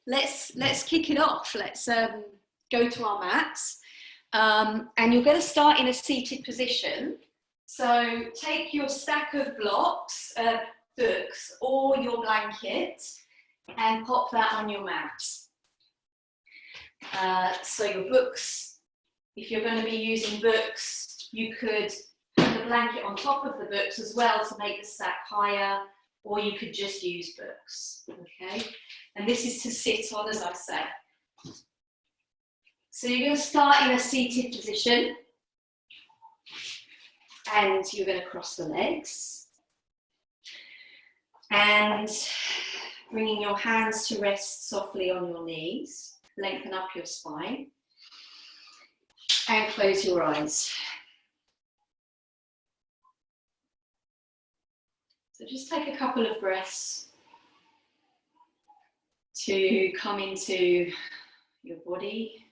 let's kick it off. Let's go to our mats. And you're going to start in a seated position. So take your stack of blocks, books, or your blanket and pop that on your mat. So your books, if you're going to be using books, you could put the blanket on top of the books as well to make the stack higher, or you could just use books, okay? And this is to sit on, as I say. So you're going to start in a seated position and you're going to cross the legs and bringing your hands to rest softly on your knees, lengthen up your spine and close your eyes. So just take a couple of breaths to come into your body.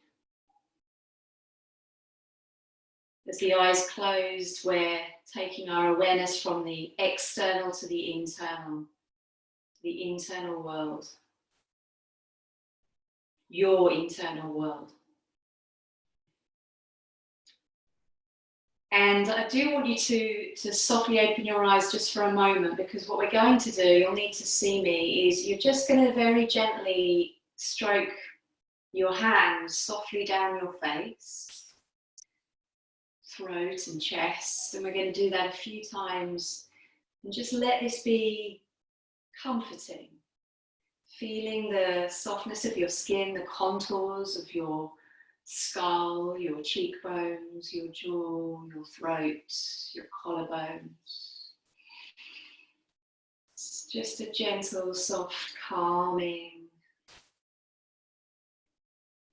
As the eyes closed, we're taking our awareness from the external to the internal world, your internal world. And I do want you to softly open your eyes just for a moment, because what we're going to do, you'll need to see me, is you're just going to very gently stroke your hands softly down your face, throat and chest, and we're going to do that a few times and just let this be comforting, feeling the softness of your skin, the contours of your skull, your cheekbones, your jaw, your throat, your collarbones. It's just a gentle, soft, calming,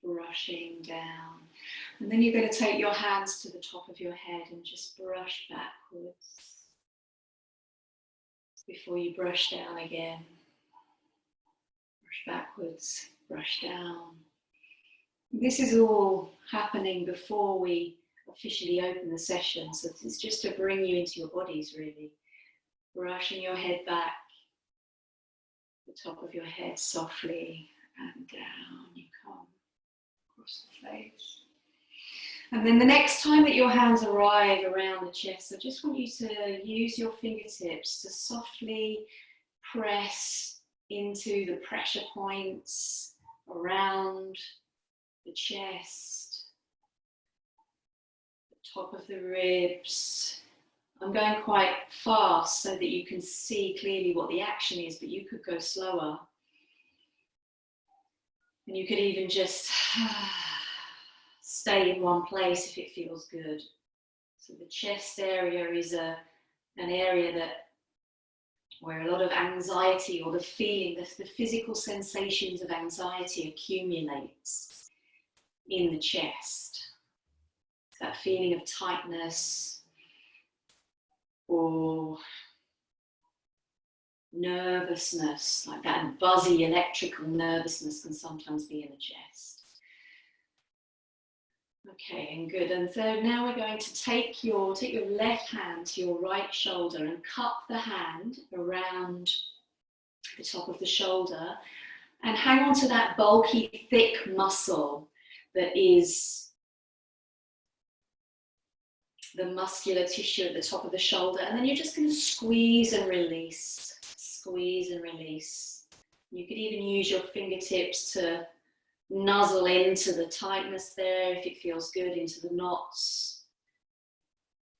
brushing down. And then you're going to take your hands to the top of your head and just brush backwards before you brush down again. Brush backwards, brush down. This is all happening before we officially open the session, so it's just to bring you into your bodies, really. Brushing your head back, the top of your head softly, and down you come across the face. And then the next time that your hands arrive around the chest, I just want you to use your fingertips to softly press into the pressure points around the chest, the top of the ribs. I'm going quite fast so that you can see clearly what the action is, but you could go slower. And you could even just stay in one place if it feels good. So the chest area is an area where a lot of anxiety, or the feeling, the physical sensations of anxiety accumulates in the chest. It's that feeling of tightness or nervousness, like that buzzy electrical nervousness can sometimes be in the chest. Okay, and good. And so now we're going to take your left hand to your right shoulder and cup the hand around the top of the shoulder and hang on to that bulky, thick muscle that is the muscular tissue at the top of the shoulder. And then you're just going to squeeze and release, squeeze and release. You could even use your fingertips to nuzzle into the tightness there if it feels good, into the knots.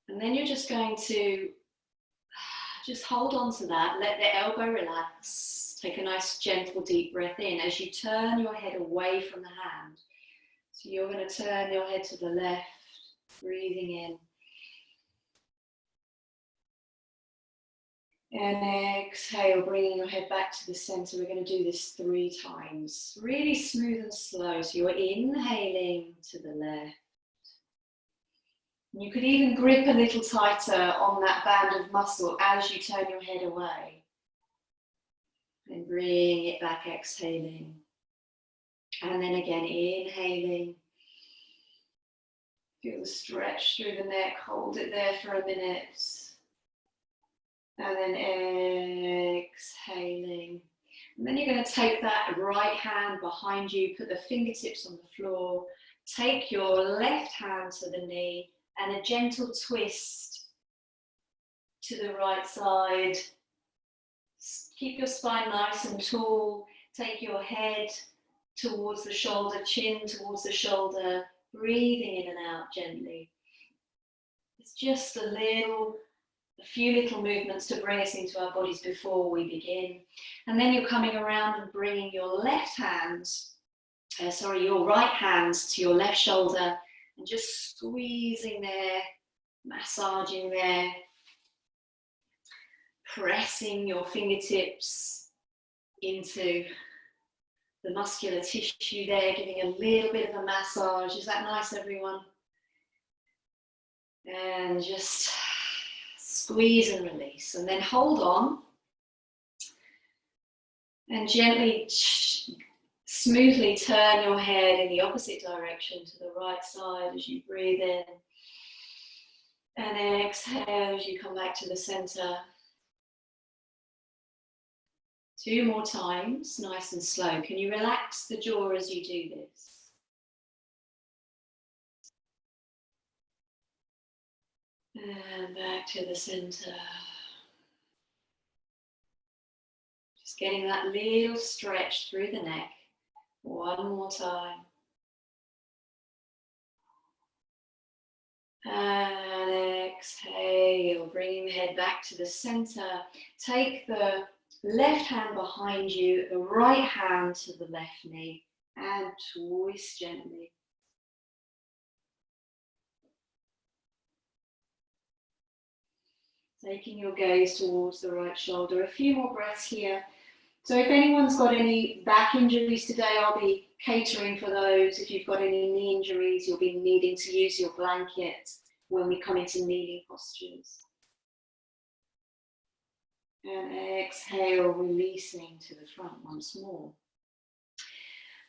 And then you're just going to just hold on to that, let the elbow relax, take a nice gentle deep breath in as you turn your head away from the hand. So you're going to turn your head to the left, breathing in. And exhale, bringing your head back to the center. We're going to do this 3 times. Really smooth and slow. So you're inhaling to the left. And you could even grip a little tighter on that band of muscle as you turn your head away. And bring it back, exhaling. And then again, inhaling. Feel the stretch through the neck. Hold it there for a minute. And then exhaling. And then you're going to take that right hand behind you, put the fingertips on the floor, take your left hand to the knee, and a gentle twist to the right side. Keep your spine nice and tall. Take your head towards the shoulder, chin towards the shoulder, breathing in and out gently. It's just a few little movements to bring us into our bodies before we begin. And then you're coming around and bringing your your right hand to your left shoulder and just squeezing there, massaging there, pressing your fingertips into the muscular tissue there, giving a little bit of a massage. Is that nice, everyone? And just squeeze and release, and then hold on and gently, smoothly turn your head in the opposite direction to the right side as you breathe in, and exhale as you come back to the center. 2 more times, nice and slow. Can you relax the jaw as you do this? And back to the center. Just getting that little stretch through the neck. 1 more time. And exhale, bringing the head back to the center. Take the left hand behind you, the right hand to the left knee, and twist gently. Taking your gaze towards the right shoulder. A few more breaths here. So if anyone's got any back injuries today, I'll be catering for those. If you've got any knee injuries, you'll be needing to use your blanket when we come into kneeling postures. And exhale, releasing to the front once more.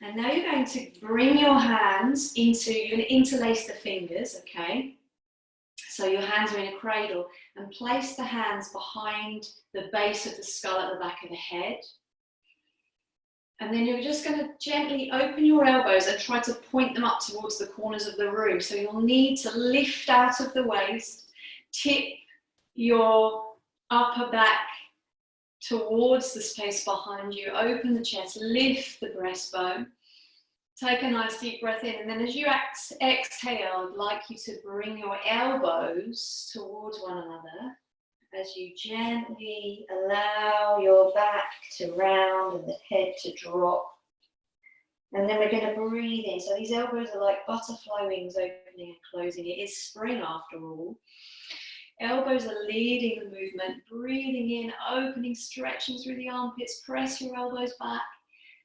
And now you're going to bring your hands you're going to interlace the fingers, okay? So your hands are in a cradle, and place the hands behind the base of the skull at the back of the head. And then you're just going to gently open your elbows and try to point them up towards the corners of the room. So you'll need to lift out of the waist, tip your upper back towards the space behind you, open the chest, lift the breastbone. Take a nice deep breath in, and then as you exhale, I'd like you to bring your elbows towards one another as you gently allow your back to round and the head to drop. And then we're going to breathe in. So these elbows are like butterfly wings, opening and closing. It is spring after all. Elbows are leading the movement, breathing in, opening, stretching through the armpits. Press your elbows back.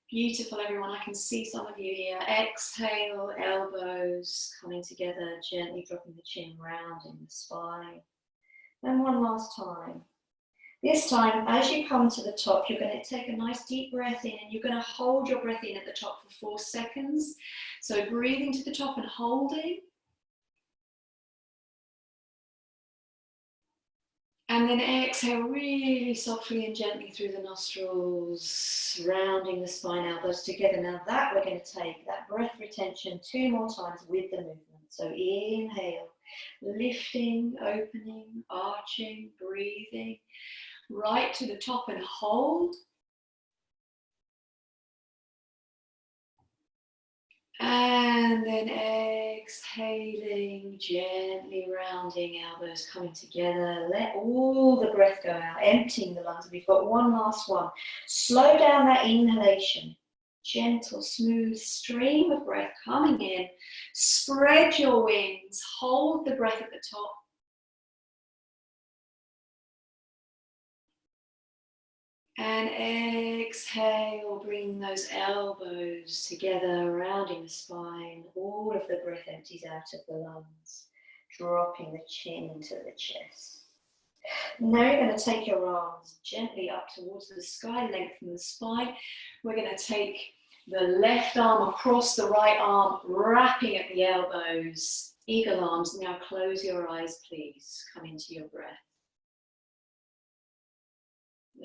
Beautiful, everyone. I can see some of you here. Exhale, elbows coming together, gently dropping the chin, rounding the spine. And one last time. This time, as you come to the top, you're going to take a nice deep breath in, and you're going to hold your breath in at the top for 4 seconds. So breathing to the top and holding. And then exhale really softly and gently through the nostrils, rounding the spine, elbows together. Now that we're going to take that breath retention 2 more times with the movement. So inhale, lifting, opening, arching, breathing, right to the top and hold. And then exhaling, gently rounding, elbows coming together. Let all the breath go out, emptying the lungs. We've got one last one. Slow down that inhalation. Gentle, smooth stream of breath coming in. Spread your wings. Hold the breath at the top. And exhale, bring those elbows together, rounding the spine. All of the breath empties out of the lungs, dropping the chin into the chest. Now you're going to take your arms gently up towards the sky, lengthen the spine. We're going to take the left arm across the right arm, wrapping at the elbows. Eagle arms. Now close your eyes, please. Come into your breath.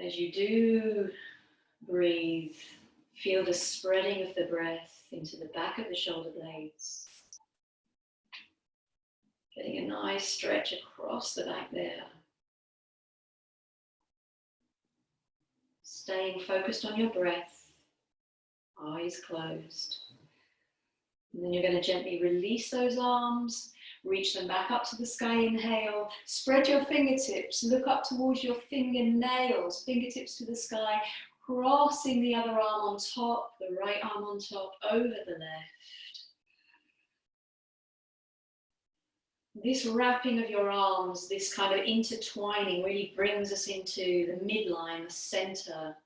As you do Breathe. Feel the spreading of the breath into the back of the shoulder blades. Getting a nice stretch across the back there. Staying focused on your breath, eyes closed. And then you're going to gently release those arms, reach them back up to the sky, inhale, spread your fingertips, look up towards your fingernails, fingertips to the sky, crossing the other arm on top, the right arm on top, over the left. This wrapping of your arms, this kind of intertwining really brings us into the midline, the center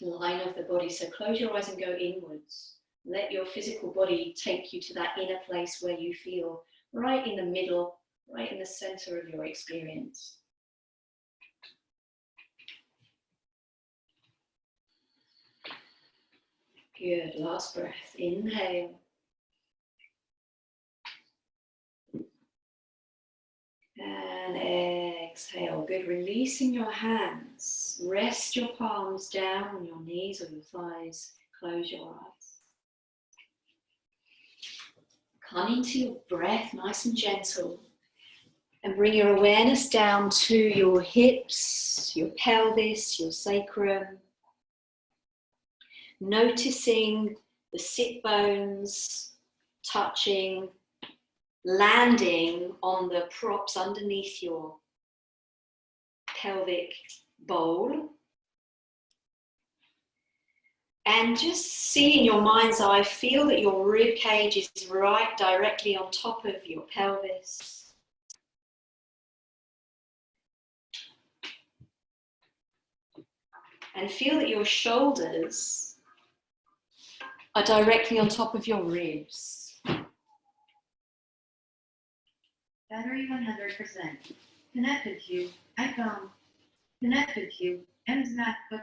line of the body. So close your eyes and go inwards. Let your physical body take you to that inner place where you feel right in the middle, right in the center of your experience. Good, last breath, inhale. And exhale, good, releasing your hands. Rest your palms down on your knees or your thighs, close your eyes. Come into your breath, nice and gentle. And bring your awareness down to your hips, your pelvis, your sacrum. Noticing the sit bones touching, landing on the props underneath your pelvic bowl. And just see in your mind's eye, feel that your rib cage is right directly on top of your pelvis. And feel that your shoulders are directly on top of your ribs. Battery 100%. Connected to iPhone. Connected to MacBook.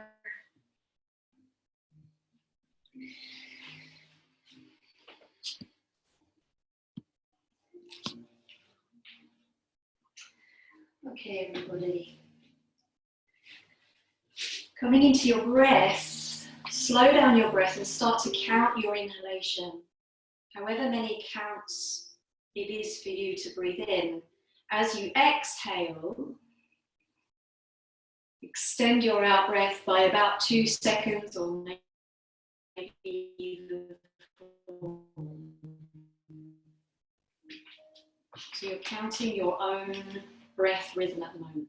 Okay, everybody. Coming into your breath, slow down your breath and start to count your inhalation. However many counts it is for you to breathe in. As you exhale, extend your out breath by about 2 seconds or maybe even 4. So you're counting your own breath rhythm at the moment.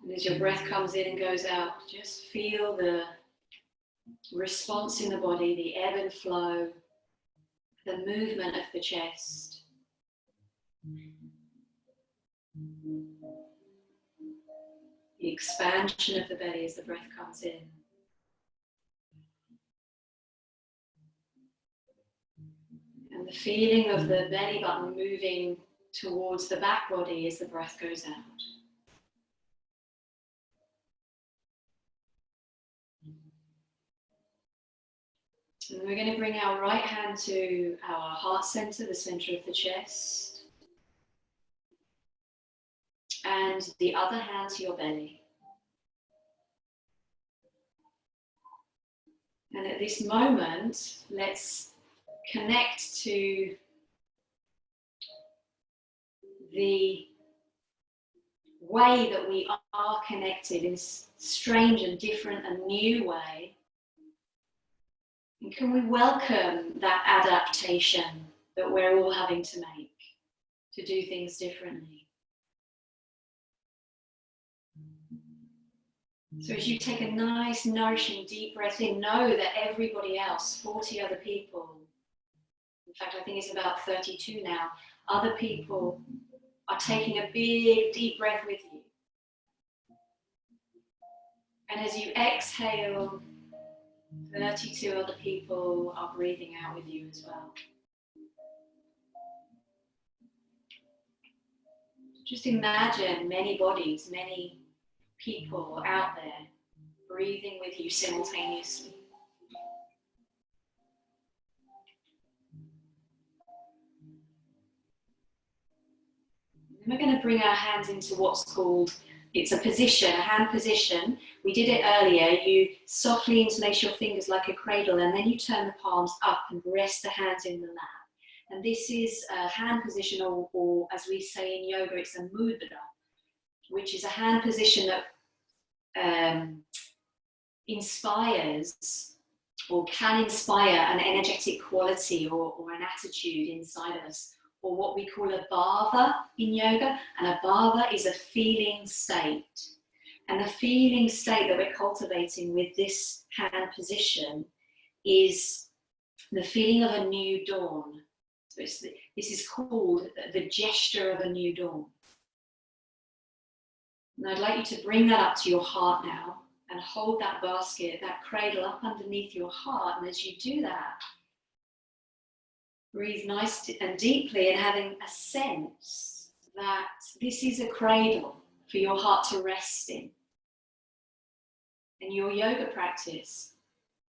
And as your breath comes in and goes out, just feel the response in the body, the ebb and flow, the movement of the chest. The expansion of the belly as the breath comes in. And the feeling of the belly button moving towards the back body as the breath goes out. And we're going to bring our right hand to our heart center, the center of the chest. And the other hand to your belly. And at this moment, let's connect to the way that we are connected in this strange and different and new way. And can we welcome that adaptation that we're all having to make to do things differently? So as you take a nice, nourishing, deep breath in, know that everybody else, 40 other people, in fact, I think it's about 32 now, other people are taking a big, deep breath with you. And as you exhale, 32 other people are breathing out with you as well. Just imagine many bodies, many people out there breathing with you simultaneously. And we're going to bring our hands into what's called, it's a position, a hand position, We did it earlier. You softly interlace your fingers like a cradle, and then you turn the palms up and rest the hands in the lap. And this is a hand position, or as we say in yoga, it's a mudra, which is a hand position that inspires or can inspire an energetic quality or an attitude inside of us, or what we call a bhava in yoga. And a bhava is a feeling state. And the feeling state that we're cultivating with this hand position is the feeling of a new dawn. So this is called the gesture of a new dawn. And I'd like you to bring that up to your heart now and hold that basket, that cradle up underneath your heart. And as you do that, breathe nice and deeply, and having a sense that this is a cradle for your heart to rest in. And your yoga practice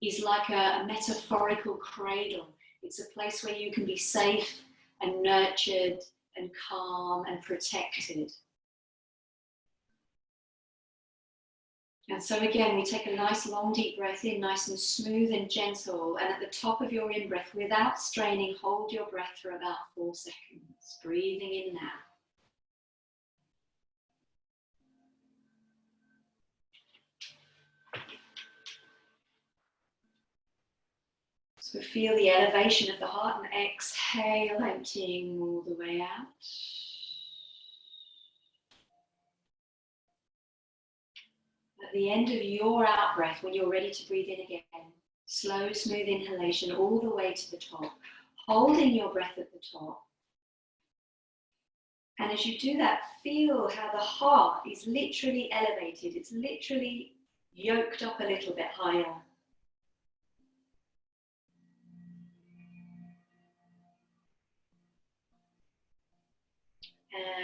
is like a metaphorical cradle. It's a place where you can be safe and nurtured and calm and protected. And so again, we take a nice long deep breath in, nice and smooth and gentle. And at the top of your in-breath, without straining, hold your breath for about 4 seconds. Breathing in now. So feel the elevation of the heart, and exhale, emptying all the way out. At the end of your out breath, when you're ready to breathe in again, slow, smooth inhalation all the way to the top, holding your breath at the top. And as you do that, feel how the heart is literally elevated. It's literally yoked up a little bit higher.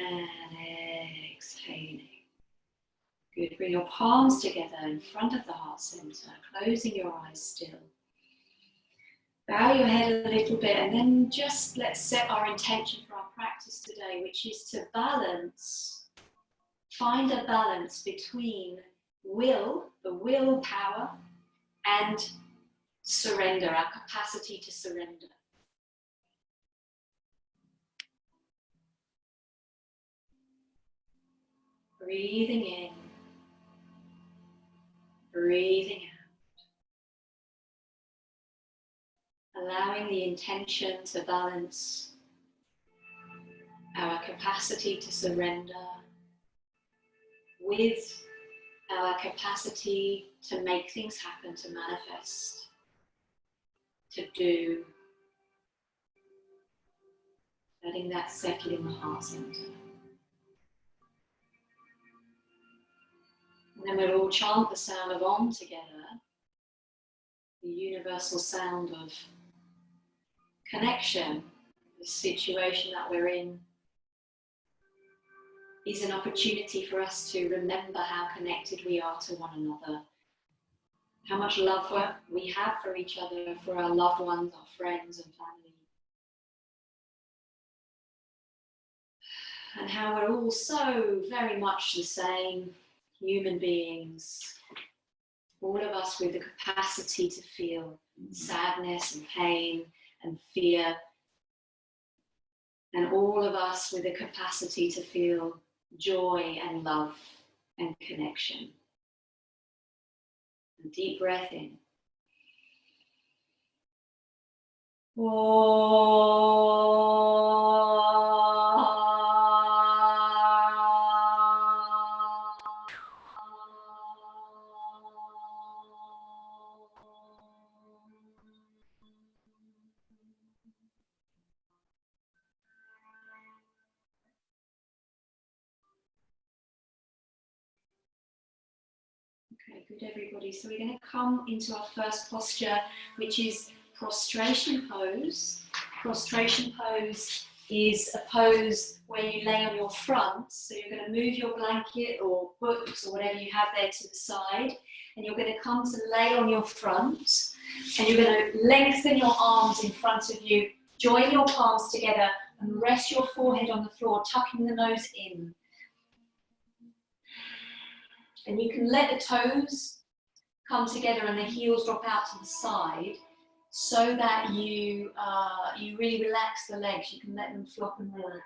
And exhaling. Good. Bring your palms together in front of the heart center, closing your eyes still. Bow your head a little bit, and then just let's set our intention for our practice today, which is to balance, find a balance between will, the willpower, and surrender, our capacity to surrender. Breathing in, breathing out. Allowing the intention to balance our capacity to surrender with our capacity to make things happen, to manifest, to do. Letting that settle in the heart center. And then we'll all chant the sound of Om together, the universal sound of connection. The situation that we're in is an opportunity for us to remember how connected we are to one another, how much love we have for each other, for our loved ones, our friends and family, and how we're all so very much the same human beings, all of us with the capacity to feel sadness and pain and fear, and all of us with the capacity to feel joy and love and connection. A deep breath in. Okay, good everybody. So we're going to come into our first posture, which is prostration pose. Prostration pose is a pose where you lay on your front. So you're going to move your blanket or books or whatever you have there to the side. And you're going to come to lay on your front. And you're going to lengthen your arms in front of you. Join your palms together and rest your forehead on the floor, tucking the nose in. And you can let the toes come together and the heels drop out to the side so that you really relax the legs. You can let them flop and relax.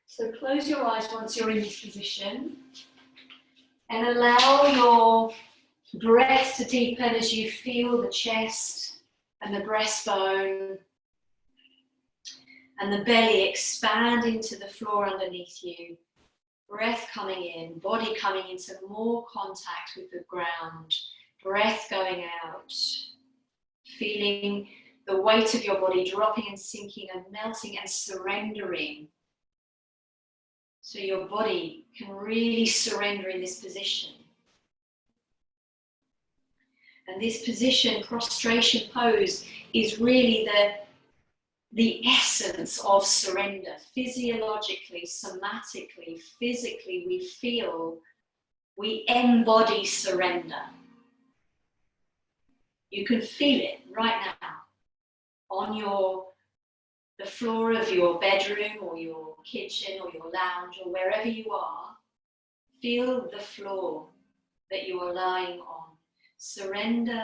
So close your eyes once you're in this position and allow your breath to deepen as you feel the chest and the breastbone and the belly expand into the floor underneath you. Breath coming in, body coming into more contact with the ground. Breath going out. Feeling the weight of your body dropping and sinking and melting and surrendering. So your body can really surrender in this position. And this position, prostration pose, is really the essence of surrender. Physiologically, somatically, physically, we embody surrender. You can feel it right now on the floor of your bedroom or your kitchen or your lounge or wherever you are. Feel the floor that you are lying on. Surrender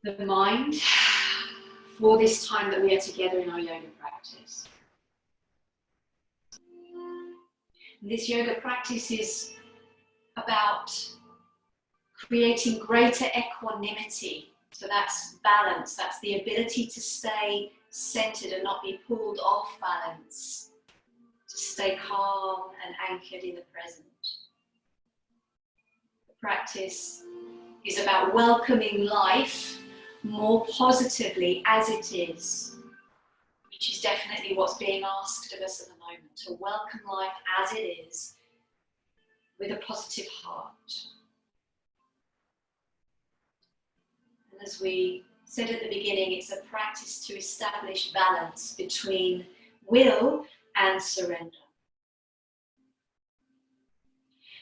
the mind for this time that we are together in our yoga practice. This yoga practice is about creating greater equanimity. So that's balance, that's the ability to stay centered and not be pulled off balance, to stay calm and anchored in the present. The practice is about welcoming life more positively as it is, which is definitely what's being asked of us at the moment, to welcome life as it is with a positive heart. And as we said at the beginning, it's a practice to establish balance between will and surrender.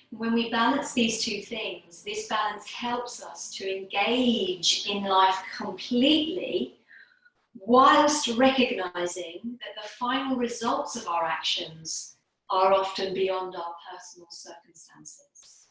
When we balance these two things, this balance helps us to engage in life completely, whilst recognizing that the final results of our actions are often beyond our personal circumstances.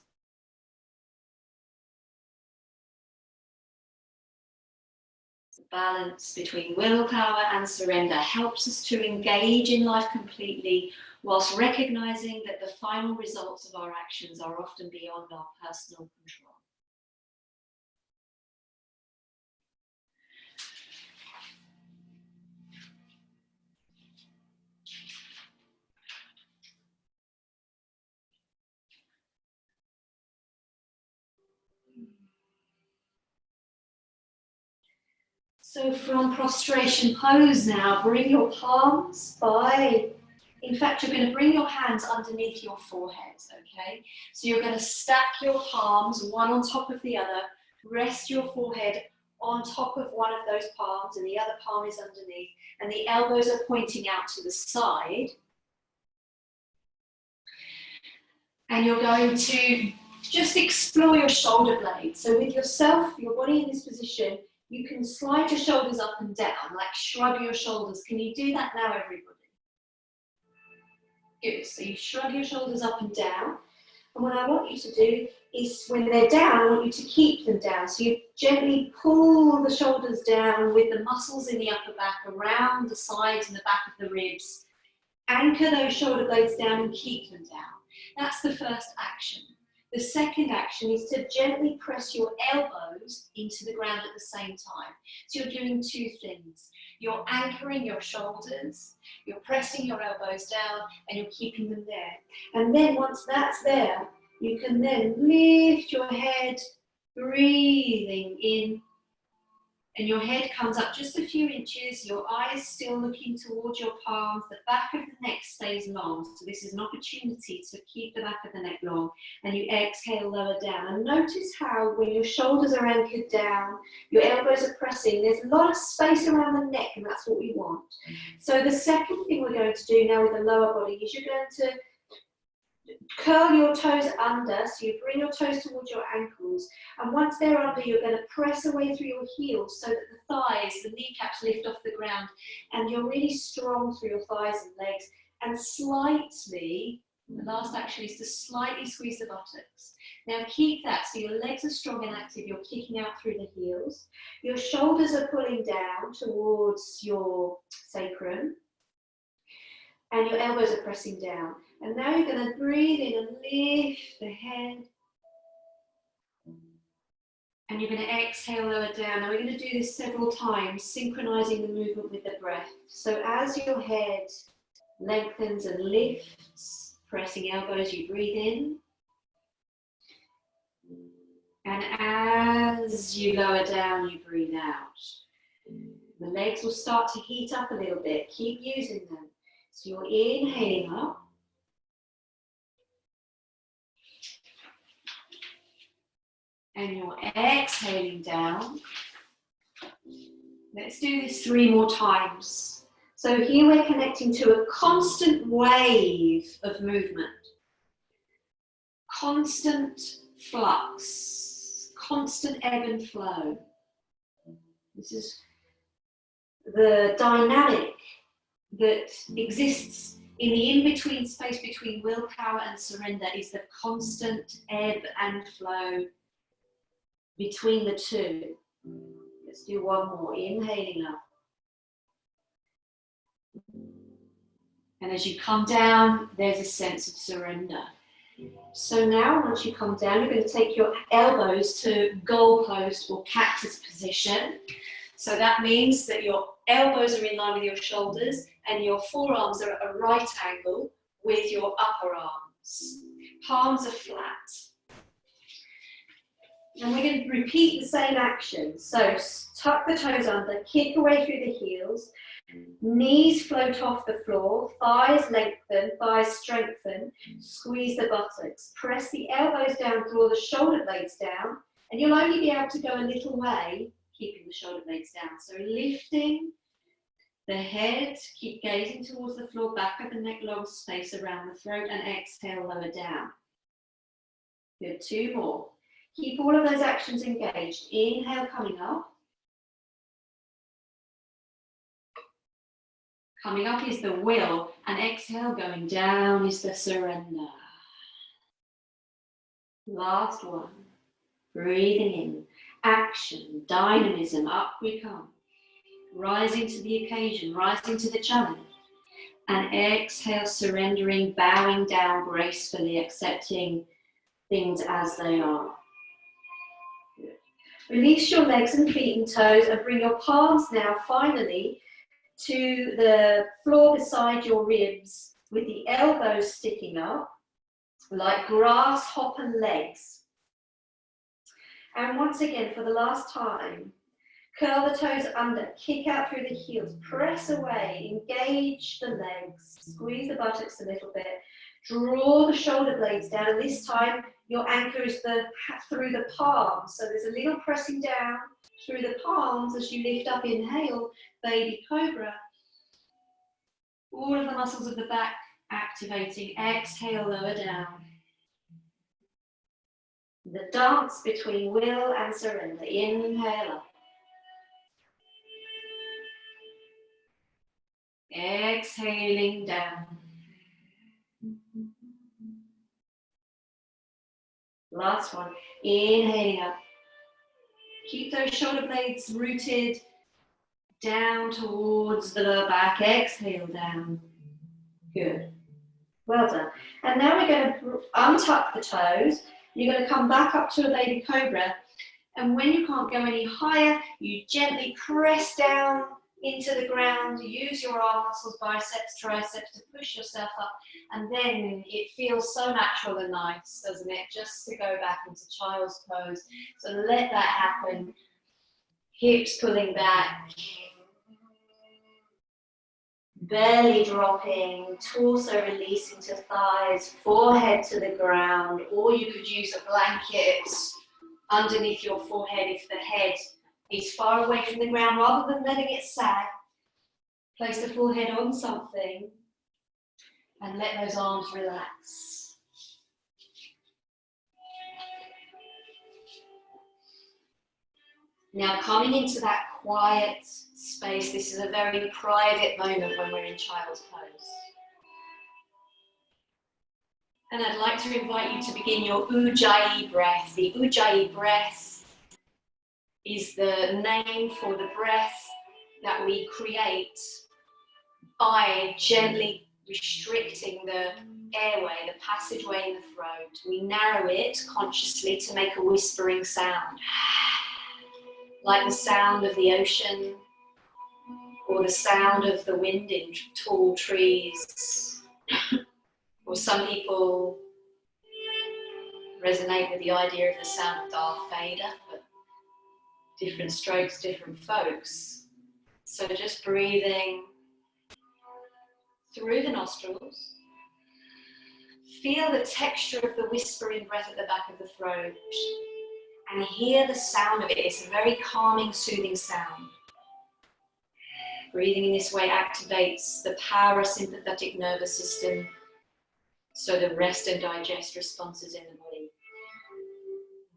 The balance between willpower and surrender helps us to engage in life completely, whilst recognizing that the final results of our actions are often beyond our personal control. So from prostration pose now, bring your palms in fact, you're going to bring your hands underneath your forehead, okay? So you're going to stack your palms one on top of the other, rest your forehead on top of one of those palms and the other palm is underneath, and the elbows are pointing out to the side. And you're going to just explore your shoulder blades. So with yourself, your body in this position, you can slide your shoulders up and down, like shrug your shoulders. Can you do that now, everybody? Good, so you shrug your shoulders up and down. And what I want you to do is, when they're down, I want you to keep them down. So you gently pull the shoulders down with the muscles in the upper back, around the sides and the back of the ribs. Anchor those shoulder blades down and keep them down. That's the first action. The second action is to gently press your elbows into the ground at the same time. So you're doing two things. You're anchoring your shoulders, you're pressing your elbows down, and you're keeping them there. And then once that's there, you can then lift your head, breathing in, and your head comes up just a few inches, your eyes still looking towards your palms, the back of the neck stays long, so this is an opportunity to keep the back of the neck long, and you exhale lower down. And notice how when your shoulders are anchored down, your elbows are pressing, there's a lot of space around the neck, and that's what we want. So the second thing we're going to do now with the lower body is you're going to Curl your toes under, so you bring your toes towards your ankles, and once they're under, you're going to press away through your heels so that the thighs, the kneecaps lift off the ground, and you're really strong through your thighs and legs, and slightly, the last action is to slightly squeeze the buttocks. Now keep that, so your legs are strong and active, you're kicking out through the heels, your shoulders are pulling down towards your sacrum, and your elbows are pressing down. And now you're going to breathe in and lift the head. And you're going to exhale, lower down. Now we're going to do this several times, synchronizing the movement with the breath. So as your head lengthens and lifts, pressing elbows, you breathe in. And as you lower down, you breathe out. The legs will start to heat up a little bit. Keep using them. So you're inhaling up. And you're exhaling down. Let's do this 3 more times. So here we're connecting to a constant wave of movement. Constant flux. Constant ebb and flow. This is the dynamic that exists in the in-between space between willpower and surrender, is the constant ebb and flow between the two. Let's do one more. Inhaling up. And as you come down, there's a sense of surrender. So now, once you come down, you're going to take your elbows to goalpost or cactus position. So that means that your elbows are in line with your shoulders and your forearms are at a right angle with your upper arms. Palms are flat. And we're going to repeat the same action. So tuck the toes under, kick away through the heels, knees float off the floor, thighs lengthen, thighs strengthen, squeeze the buttocks, press the elbows down, draw the shoulder blades down, and you'll only be able to go a little way, keeping the shoulder blades down. So lifting the head, keep gazing towards the floor, back of the neck, long space around the throat, and exhale, lower down. Good, 2 more. Keep all of those actions engaged. Inhale, coming up. Coming up is the will, and exhale, going down is the surrender. Last one. Breathing in, action, dynamism, up we come. Rising to the occasion, rising to the challenge. And exhale, surrendering, bowing down gracefully, accepting things as they are. Release your legs and feet and toes and bring your palms now finally to the floor beside your ribs with the elbows sticking up like grasshopper legs. And once again, for the last time, curl the toes under, kick out through the heels, press away, engage the legs, squeeze the buttocks a little bit, draw the shoulder blades down, and this time your anchor is through the palms. So there's a little pressing down through the palms as you lift up, inhale, baby cobra. All of the muscles of the back activating, exhale, lower down. The dance between will and surrender. Inhale up. Exhaling down. Last one. Inhaling up. Keep those shoulder blades rooted down towards the lower back. Exhale down. Good. Well done. And now we're going to untuck the toes. You're going to come back up to a baby cobra. And when you can't go any higher, you gently press down into the ground. Use your arm muscles, biceps, triceps to push yourself up. And then it feels so natural and nice, doesn't it? Just to go back into child's pose. So let that happen. Hips pulling back. Belly dropping, torso releasing to thighs, forehead to the ground, or you could use a blanket underneath your forehead if the head is far away from the ground, rather than letting it sag. Place the forehead on something and let those arms relax. Now coming into that quiet space, this is a very private moment when we're in child's pose. And I'd like to invite you to begin your Ujjayi breath. The Ujjayi breath is the name for the breath that we create by gently restricting the airway, the passageway in the throat. We narrow it consciously to make a whispering sound, like the sound of the ocean or the sound of the wind in tall trees. Or some people resonate with the idea of the sound of Darth Vader, but different strokes, different folks. So just breathing through the nostrils. Feel the texture of the whispering breath at the back of the throat and hear the sound of it. It's a very calming, soothing sound. Breathing in this way activates the parasympathetic nervous system, so the rest and digest responses in the body.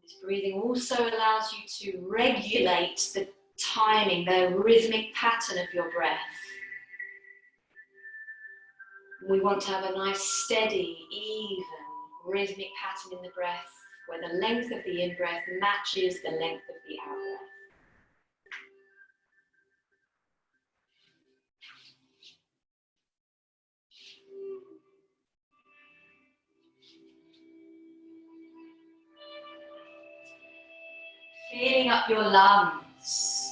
This breathing also allows you to regulate the timing, the rhythmic pattern of your breath. We want to have a nice, steady, even, rhythmic pattern in the breath, where the length of the in-breath matches the length of the out-breath. Feeling up your lungs.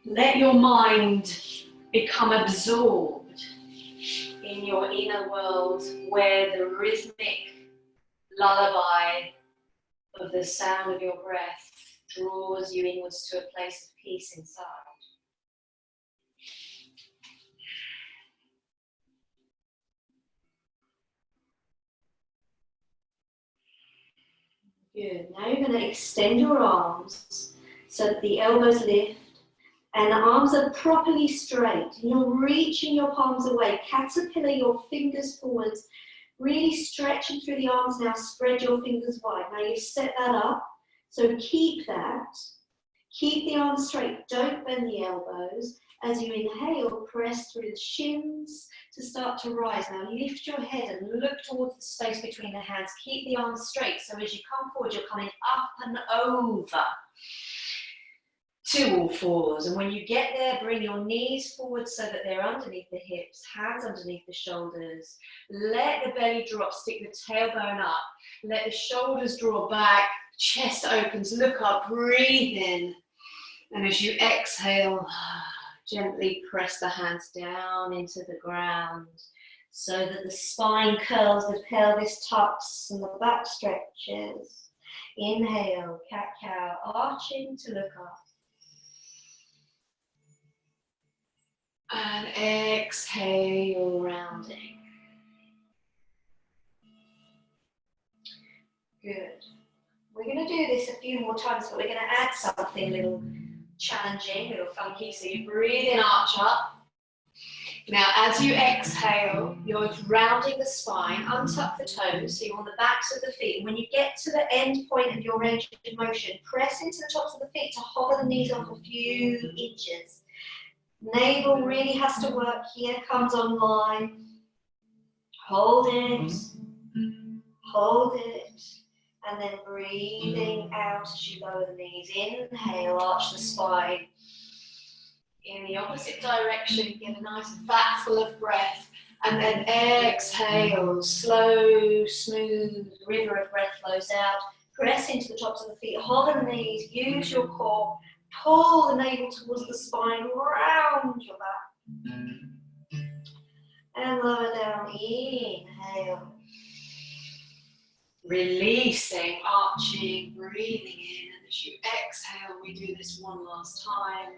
Let your mind become absorbed in your inner world, where the rhythmic lullaby of the sound of your breath draws you inwards to a place of peace inside. Good. Now you're going to extend your arms so that the elbows lift and the arms are properly straight. You're reaching your palms away. Caterpillar your fingers forwards. Really stretching through the arms now. Spread your fingers wide. Now you've set that up. So keep that. Keep the arms straight. Don't bend the elbows. As you inhale, press through the shins to start to rise. Now lift your head and look towards the space between the hands. Keep the arms straight. So as you come forward, you're coming up and over to all fours. And when you get there, bring your knees forward so that they're underneath the hips, hands underneath the shoulders. Let the belly drop, stick the tailbone up. Let the shoulders draw back, chest opens, look up, breathe in. And as you exhale, gently press the hands down into the ground so that the spine curls, the pelvis tucks and the back stretches. Inhale, cat-cow, arching to look up. And exhale, rounding. Good. We're going to do this a few more times, but we're going to add something a little challenging, a little funky. So you breathe in, arch up. Now as you exhale, you're rounding the spine, untuck the toes, so you're on the backs of the feet. And when you get to the end point of your range of motion, press into the tops of the feet to hover the knees off a few inches. Navel really has to work here, comes online. Hold it, and then breathing out as you lower the knees. Inhale, arch the spine. In the opposite direction, get a nice vat full of breath. And then exhale, slow, smooth river of breath flows out. Press into the tops of the feet, hover the knees, use your core. Pull the navel towards the spine, round your back. And lower down, inhale. Releasing, arching, breathing in. And as you exhale, we do this one last time.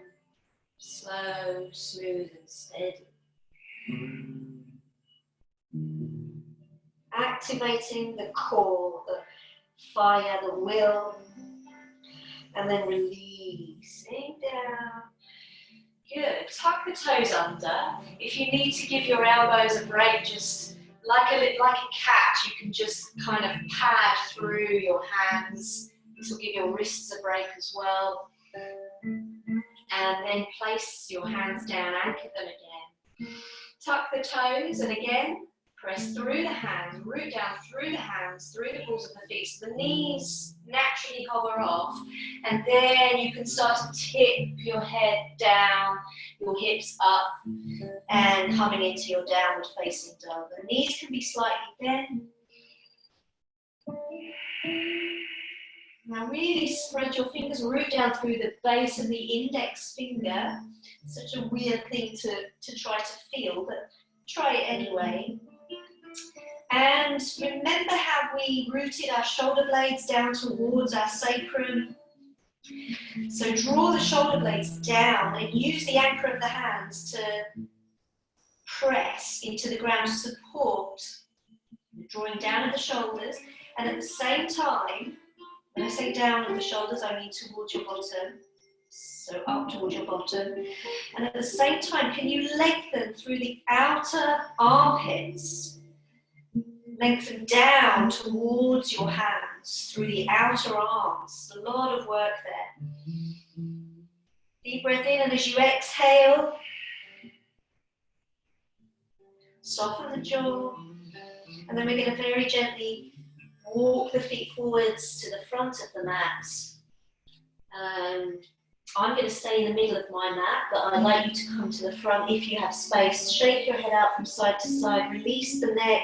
Slow, smooth and steady. activating the core, the fire, the will, and then releasing down. Good. Tuck the toes under. If you need to give your elbows a break, just like a cat, you can just kind of pad through your hands. This will give your wrists a break as well. And then place your hands down, anchor them again. Tuck the toes, and again, press through the hands, root down through the hands, through the balls of the feet, so the knees naturally hover off, and then you can start to tip your head down, your hips up, and coming into your downward facing dog. The knees can be slightly bent. Now really spread your fingers, root down through the base of the index finger. Such a weird thing to try to feel, but try it anyway. And remember how we rooted our shoulder blades down towards our sacrum. So draw the shoulder blades down and use the anchor of the hands to press into the ground to support. Drawing down at the shoulders, and at the same time, when I say down at the shoulders, I mean towards your bottom. So up towards your bottom. And at the same time, can you lengthen through the outer armpits? Lengthen down towards your hands, through the outer arms. A lot of work there. Deep breath in, and as you exhale, soften the jaw. And then we're going to very gently walk the feet forwards to the front of the mat. I'm going to stay in the middle of my mat, but I'd like you to come to the front if you have space. Shake your head out from side to side. Release the neck.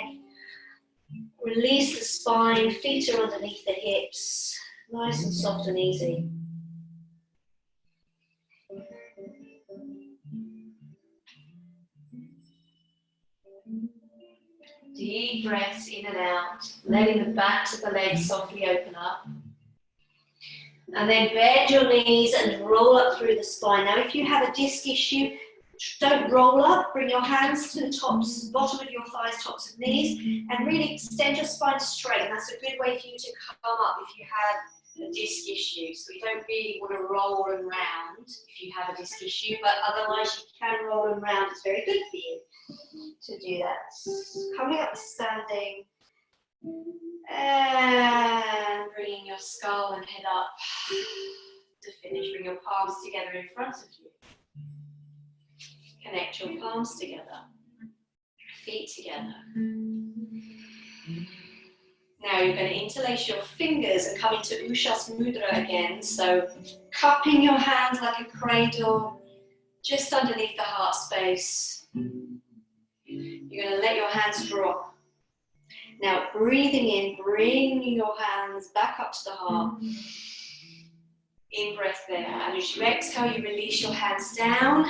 Release the spine. Feet are underneath the hips. Nice and soft and easy. Deep breaths in and out, letting the backs of the legs softly open up. And then bend your knees and roll up through the spine. Now if you have a disc issue, don't roll up, bring your hands to the tops, bottom of your thighs, tops of knees, and really extend your spine straight. And that's a good way for you to come up if you have a disc issue. So you don't really want to roll around if you have a disc issue, but otherwise you can roll around. It's very good for you to do that. Coming up to standing, and bringing your skull and head up to finish. Bring your palms together in front of you. Connect your palms together, feet together. Now you're going to interlace your fingers and come into Ushas Mudra again. So cupping your hands like a cradle, just underneath the heart space. You're going to let your hands drop. Now breathing in, bringing your hands back up to the heart. In breath there. And as you exhale, you release your hands down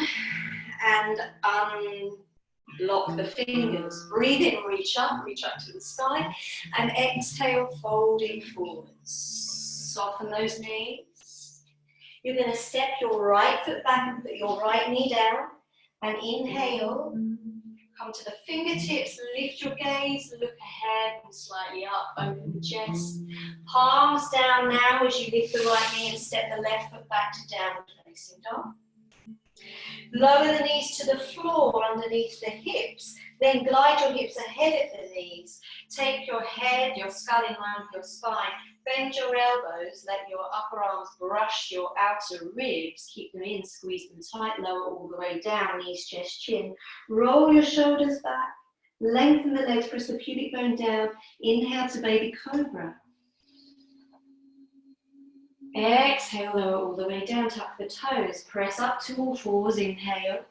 and unlock the fingers. Breathe in, reach up to the sky. And exhale, folding forwards. Soften those knees. You're going to step your right foot back and put your right knee down. And inhale. Come to the fingertips, lift your gaze, look ahead and slightly up, open the chest. Palms down now as you lift the right knee and step the left foot back to downward facing dog. Lower the knees to the floor underneath the hips, then glide your hips ahead of the knees. Take your head, your skull in line with your spine. Bend your elbows, let your upper arms brush your outer ribs. Keep them in, squeeze them tight, lower all the way down, knees, chest, chin. Roll your shoulders back, lengthen the legs, press the pubic bone down. Inhale to baby cobra. Exhale, lower all the way down, tuck the toes, press up to all fours, inhale.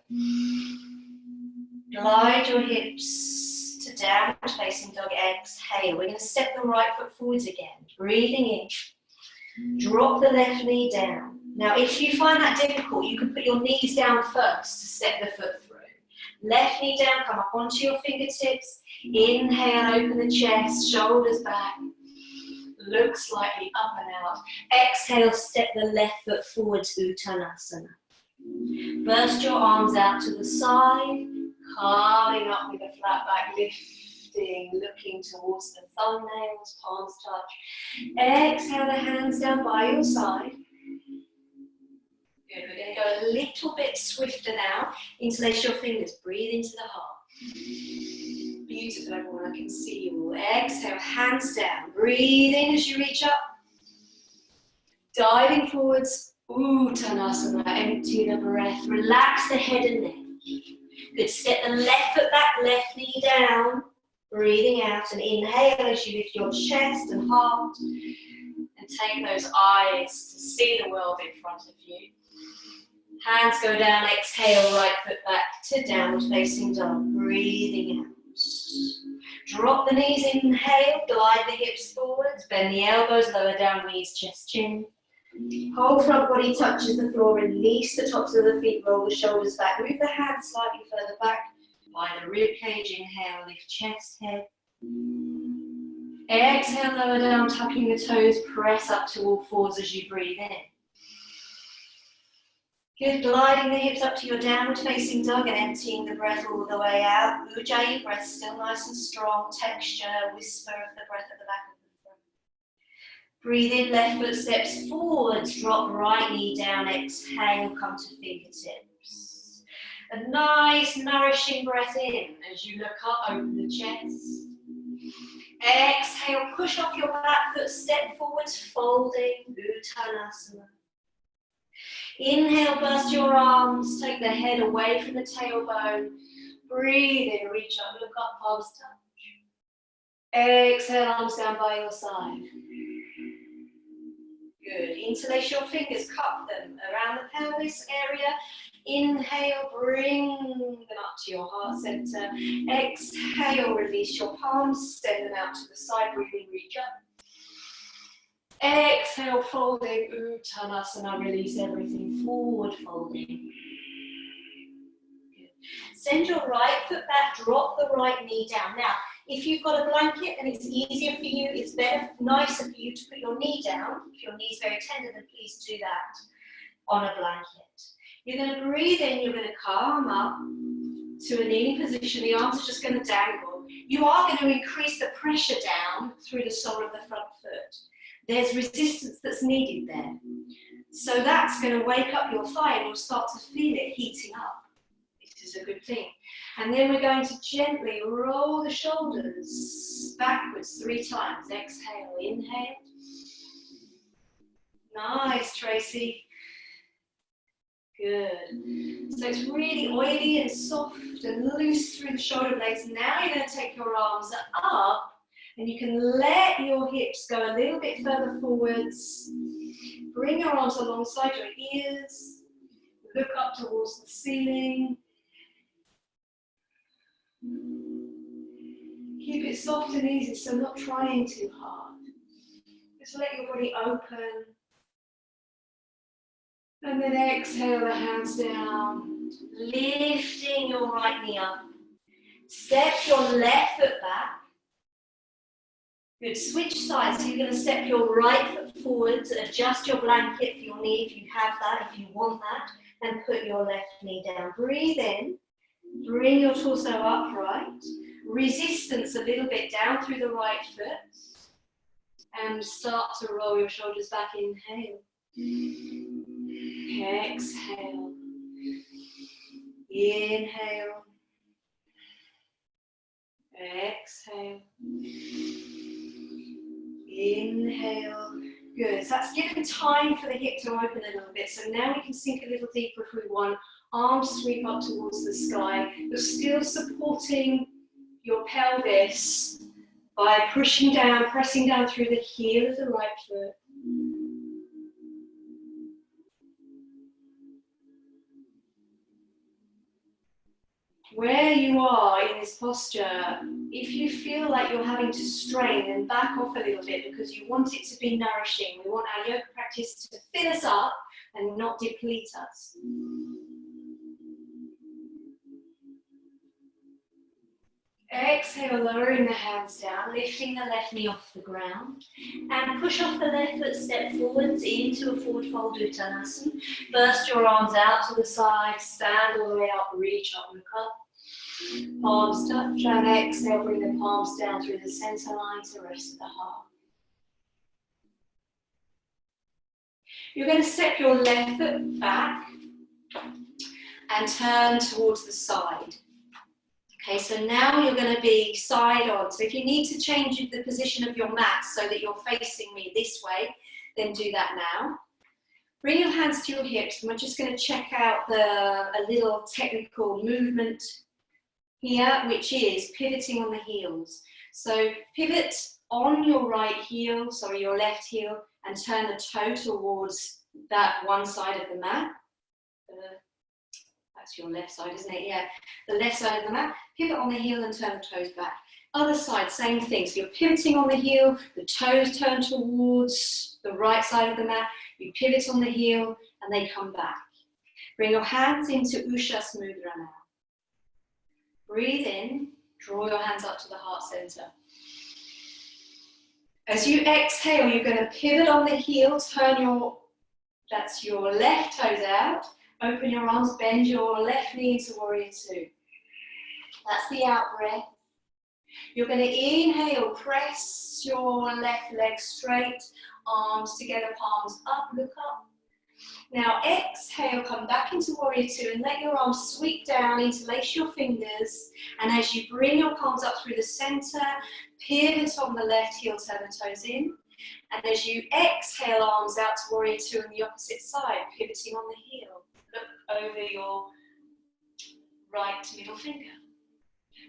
Glide your hips to downward facing dog, exhale. We're going to step the right foot forwards again, breathing in. Drop the left knee down. Now if you find that difficult, you can put your knees down first to step the foot through. Left knee down, come up onto your fingertips. Inhale, open the chest, shoulders back. Look slightly up and out. Exhale, step the left foot forwards, Uttanasana. Burst your arms out to the side, carving up with a flat back, lift lifting, looking towards the thumbnails, palms touch. Exhale the hands down by your side. Good, we're going to go a little bit swifter now. Interlace your fingers, breathe into the heart. Beautiful, everyone, I can see you all. Exhale, hands down, breathe in as you reach up. Diving forwards, Uttanasana, empty the breath, relax the head and neck. Good, step the left foot back, left knee down, breathing out and inhale as you lift your chest and heart. And take those eyes to see the world in front of you. Hands go down, exhale, right foot back to downward facing dog, breathing out. Drop the knees, inhale, glide the hips forwards, bend the elbows, lower down, knees, chest, chin. Whole front body touches the floor, release the tops of the feet, roll the shoulders back, move the hands slightly further back, by the rib cage, inhale, lift chest, head. Exhale, lower down, tucking the toes, press up to all fours as you breathe in. Good, gliding the hips up to your downward facing dog and emptying the breath all the way out. Ujjayi, breath still nice and strong, texture, whisper of the breath at the back of the throat. Breathe in, left foot steps forwards, drop right knee down, exhale, come to fingertips. A nice nourishing breath in as you look up, open the chest. Exhale, push off your back foot, step forwards, folding, Uttanasana. Inhale, burst your arms, take the head away from the tailbone. Breathe in, reach up, look up, palms touch. Exhale, arms down by your side. Good, interlace your fingers, cup them around the pelvis area. Inhale, bring them up to your heart center. Exhale, release your palms, send them out to the side, breathing, reach up. Exhale, folding, Uttanasana, release everything, forward folding. Good. Send your right foot back, drop the right knee down. Now, if you've got a blanket and it's easier for you, it's better, nicer for you to put your knee down. If your knee's very tender, then please do that on a blanket. You're going to breathe in, you're going to calm up to a kneeling position. The arms are just going to dangle. You are going to increase the pressure down through the sole of the front foot. There's resistance that's needed there. So that's going to wake up your thigh and you'll start to feel it heating up. This is a good thing. And then we're going to gently roll the shoulders backwards 3 times. Exhale, inhale. Nice, Tracy. Good. So it's really oily and soft and loose through the shoulder blades. Now you're going to take your arms up and you can let your hips go a little bit further forwards. Bring your arms alongside your ears. Look up towards the ceiling. Keep it soft and easy, so not trying too hard. Just let your body open. And then exhale the hands down, lifting your right knee up. Step your left foot back. Good, switch sides. So you're going to step your right foot forwards, adjust your blanket for your knee if you have that, if you want that, and put your left knee down. Breathe in, bring your torso upright. Resistance a little bit down through the right foot. And start to roll your shoulders back. Inhale. Exhale. Inhale. Exhale. Inhale. Good. So that's given time for the hip to open a little bit. So now we can sink a little deeper if we want. Arms sweep up towards the sky. You're still supporting your pelvis by pushing down, pressing down through the heel of the right foot. Where you are in this posture, if you feel like you're having to strain, then back off a little bit because you want it to be nourishing. We want our yoga practice to fill us up and not deplete us. Exhale, lowering the hands down, lifting the left knee off the ground, and push off the left foot, step forwards into a forward fold Uttanasana. Burst your arms out to the side, stand all the way up, reach up, look up. Palms touch and exhale, bring the palms down through the center line to rest of the heart. You're going to step your left foot back and turn towards the side. Okay, so now you're going to be side on. So if you need to change the position of your mat so that you're facing me this way, then do that now. Bring your hands to your hips, and we're just going to check out a little technical movement here, which is pivoting on the heels. So pivot on your right heel, sorry, your left heel, and turn the toe towards that one side of the mat. That's your left side, isn't it? Yeah, the left side of the mat. Pivot on the heel and turn the toes back. Other side, same thing. So you're pivoting on the heel, the toes turn towards the right side of the mat. You pivot on the heel and they come back. Bring your hands into Ushas Mudra now. Breathe in, draw your hands up to the heart center. As you exhale, you're going to pivot on the heel, that's your left toes out. Open your arms, bend your left knee into Warrior Two. That's the out breath. You're going to inhale, press your left leg straight, arms together, palms up, look up. Now exhale, come back into Warrior Two and let your arms sweep down, interlace your fingers. And as you bring your palms up through the center, pivot on the left heel, turn the toes in. And as you exhale, arms out to Warrior Two on the opposite side, pivoting on the heel. Look over your right middle finger.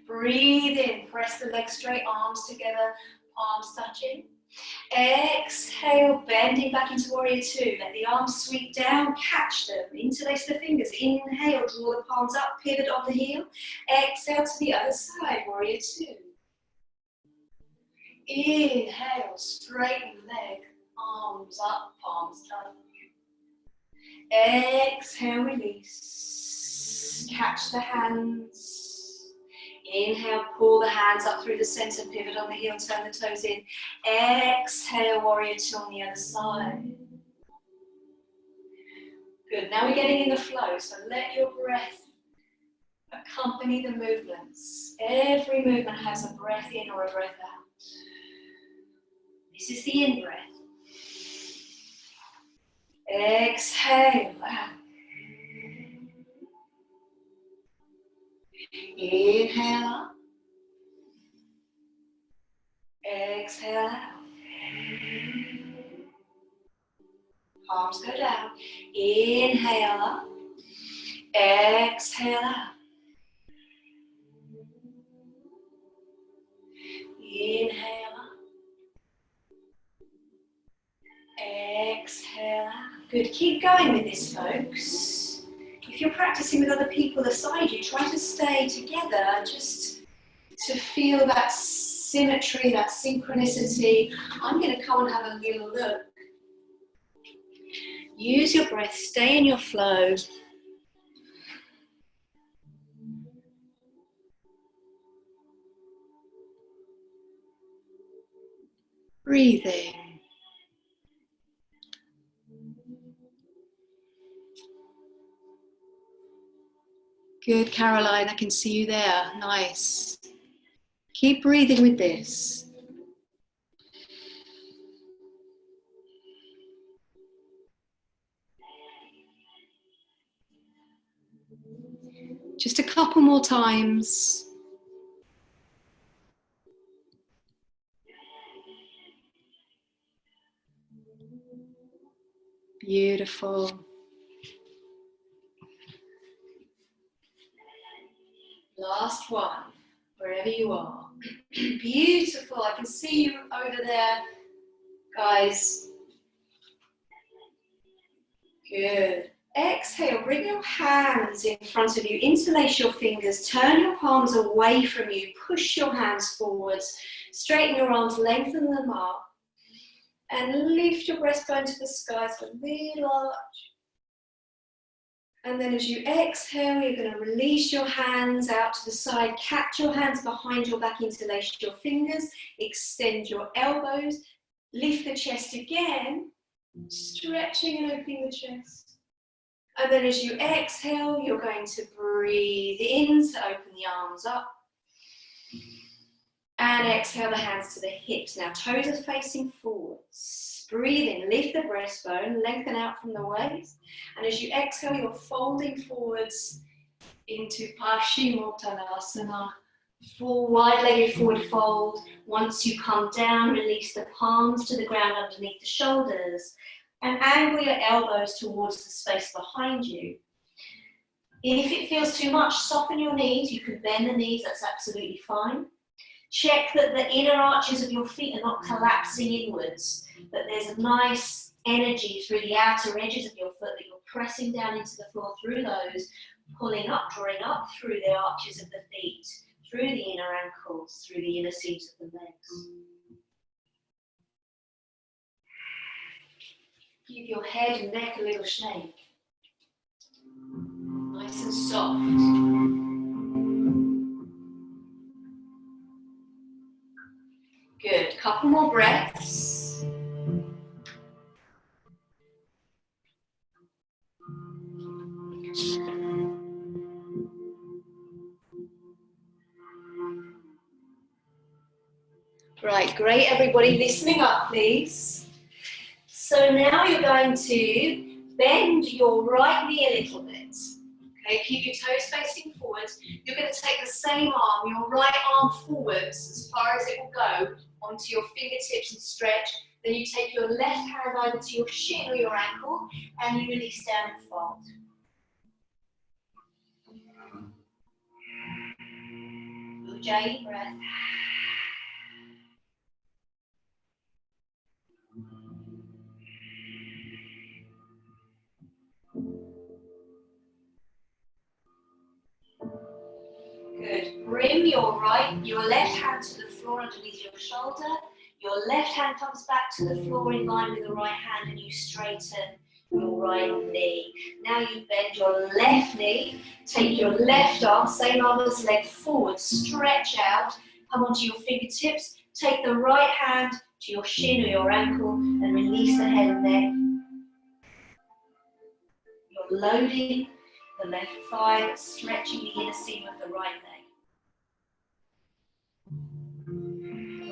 Breathe in, press the legs straight, arms together, palms touching. Exhale, bending back into Warrior Two. Let the arms sweep down, catch them, interlace the fingers. Inhale, draw the palms up, pivot on the heel. Exhale to the other side, Warrior Two. Inhale, straighten the leg, arms up, palms touch. Exhale, release. Catch the hands. Inhale, pull the hands up through the center, pivot on the heel, turn the toes in. Exhale, Warrior Two on the other side. Good, now we're getting in the flow, so let your breath accompany the movements. Every movement has a breath in or a breath out. This is the in breath. Exhale out. Inhale up. Exhale out. Palms go down. Inhale up. Exhale out. Inhale up. Exhale out. Good. Keep going with this, folks. If you're practicing with other people aside you, try to stay together just to feel that symmetry, that synchronicity. I'm going to come and have a little look. Use your breath, stay in your flow. Breathing. Good, Caroline, I can see you there. Nice. Keep breathing with this. Just a couple more times. Beautiful. Last one, wherever you are. Beautiful, I can see you over there, guys. Good. Exhale, bring your hands in front of you, interlace your fingers, turn your palms away from you, push your hands forwards, straighten your arms, lengthen them up, and lift your breastbone to the sky, so a little arch. And then as you exhale, you're going to release your hands out to the side, catch your hands behind your back, interlace your fingers, extend your elbows, lift the chest again, stretching and opening the chest. And then as you exhale, you're going to breathe breathe in to open the arms up. And exhale the hands to the hips. Now toes are facing forwards. Breathe in, lift the breastbone, lengthen out from the waist. And as you exhale, you're folding forwards into Paschimottanasana. Full wide-legged forward fold. Once you come down, release the palms to the ground underneath the shoulders. And angle your elbows towards the space behind you. If it feels too much, soften your knees. You can bend the knees, that's absolutely fine. Check that the inner arches of your feet are not collapsing inwards, that there's a nice energy through the outer edges of your foot, that you're pressing down into the floor through those, pulling up, drawing up through the arches of the feet, through the inner ankles, through the inner seams of the legs. Give your head and neck a little shake. Nice and soft. Good, couple more breaths. Right, great everybody, listening up please. So now you're going to bend your right knee a little bit. Okay, keep your toes facing forwards. You're going to take the same arm, your right arm forwards as far as it will go, onto your fingertips and stretch. Then you take your left hand either to your shin or your ankle and you release down and fold. Ujjayi breath. Good. Bring your left hand to the floor underneath your shoulder. Your left hand comes back to the floor in line with the right hand and you straighten your right knee. Now you bend your left knee, take your left arm, same arm as leg forward, stretch out, come onto your fingertips, take the right hand to your shin or your ankle and release the head and neck. You're loading the left thigh, stretching the inner seam of the right leg.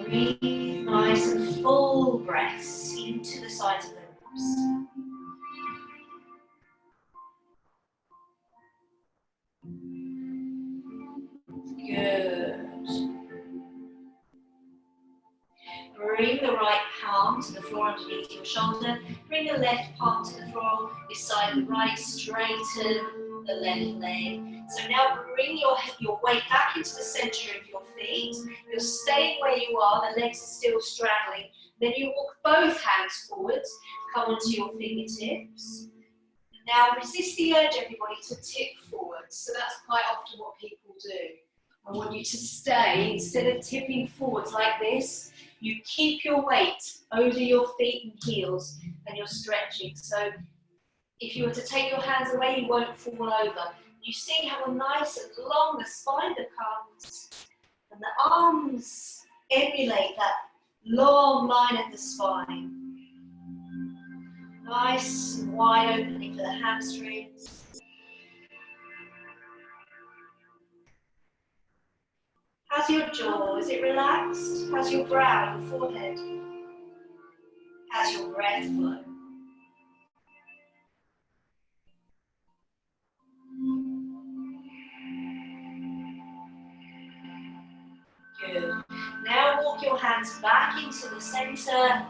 Breathe nice and full breaths into the sides of the ribs. Good. Bring the right palm to the floor underneath your shoulder. Bring the left palm to the floor beside the right. Straighten the left leg. So now bring your weight back into the center of your feet. You're staying where you are, the legs are still straddling. Then you walk both hands forwards, come onto your fingertips. Now resist the urge, everybody, to tip forwards. So that's quite often what people do. I want you to stay, instead of tipping forwards like this, you keep your weight over your feet and heels and you're stretching. So if you were to take your hands away, you won't fall over. You see how nice and long the spine becomes, and the arms emulate that long line of the spine. Nice and wide opening for the hamstrings. How's your jaw? Is it relaxed? How's your brow and forehead? How's your breath flow? Good. Now walk your hands back into the center.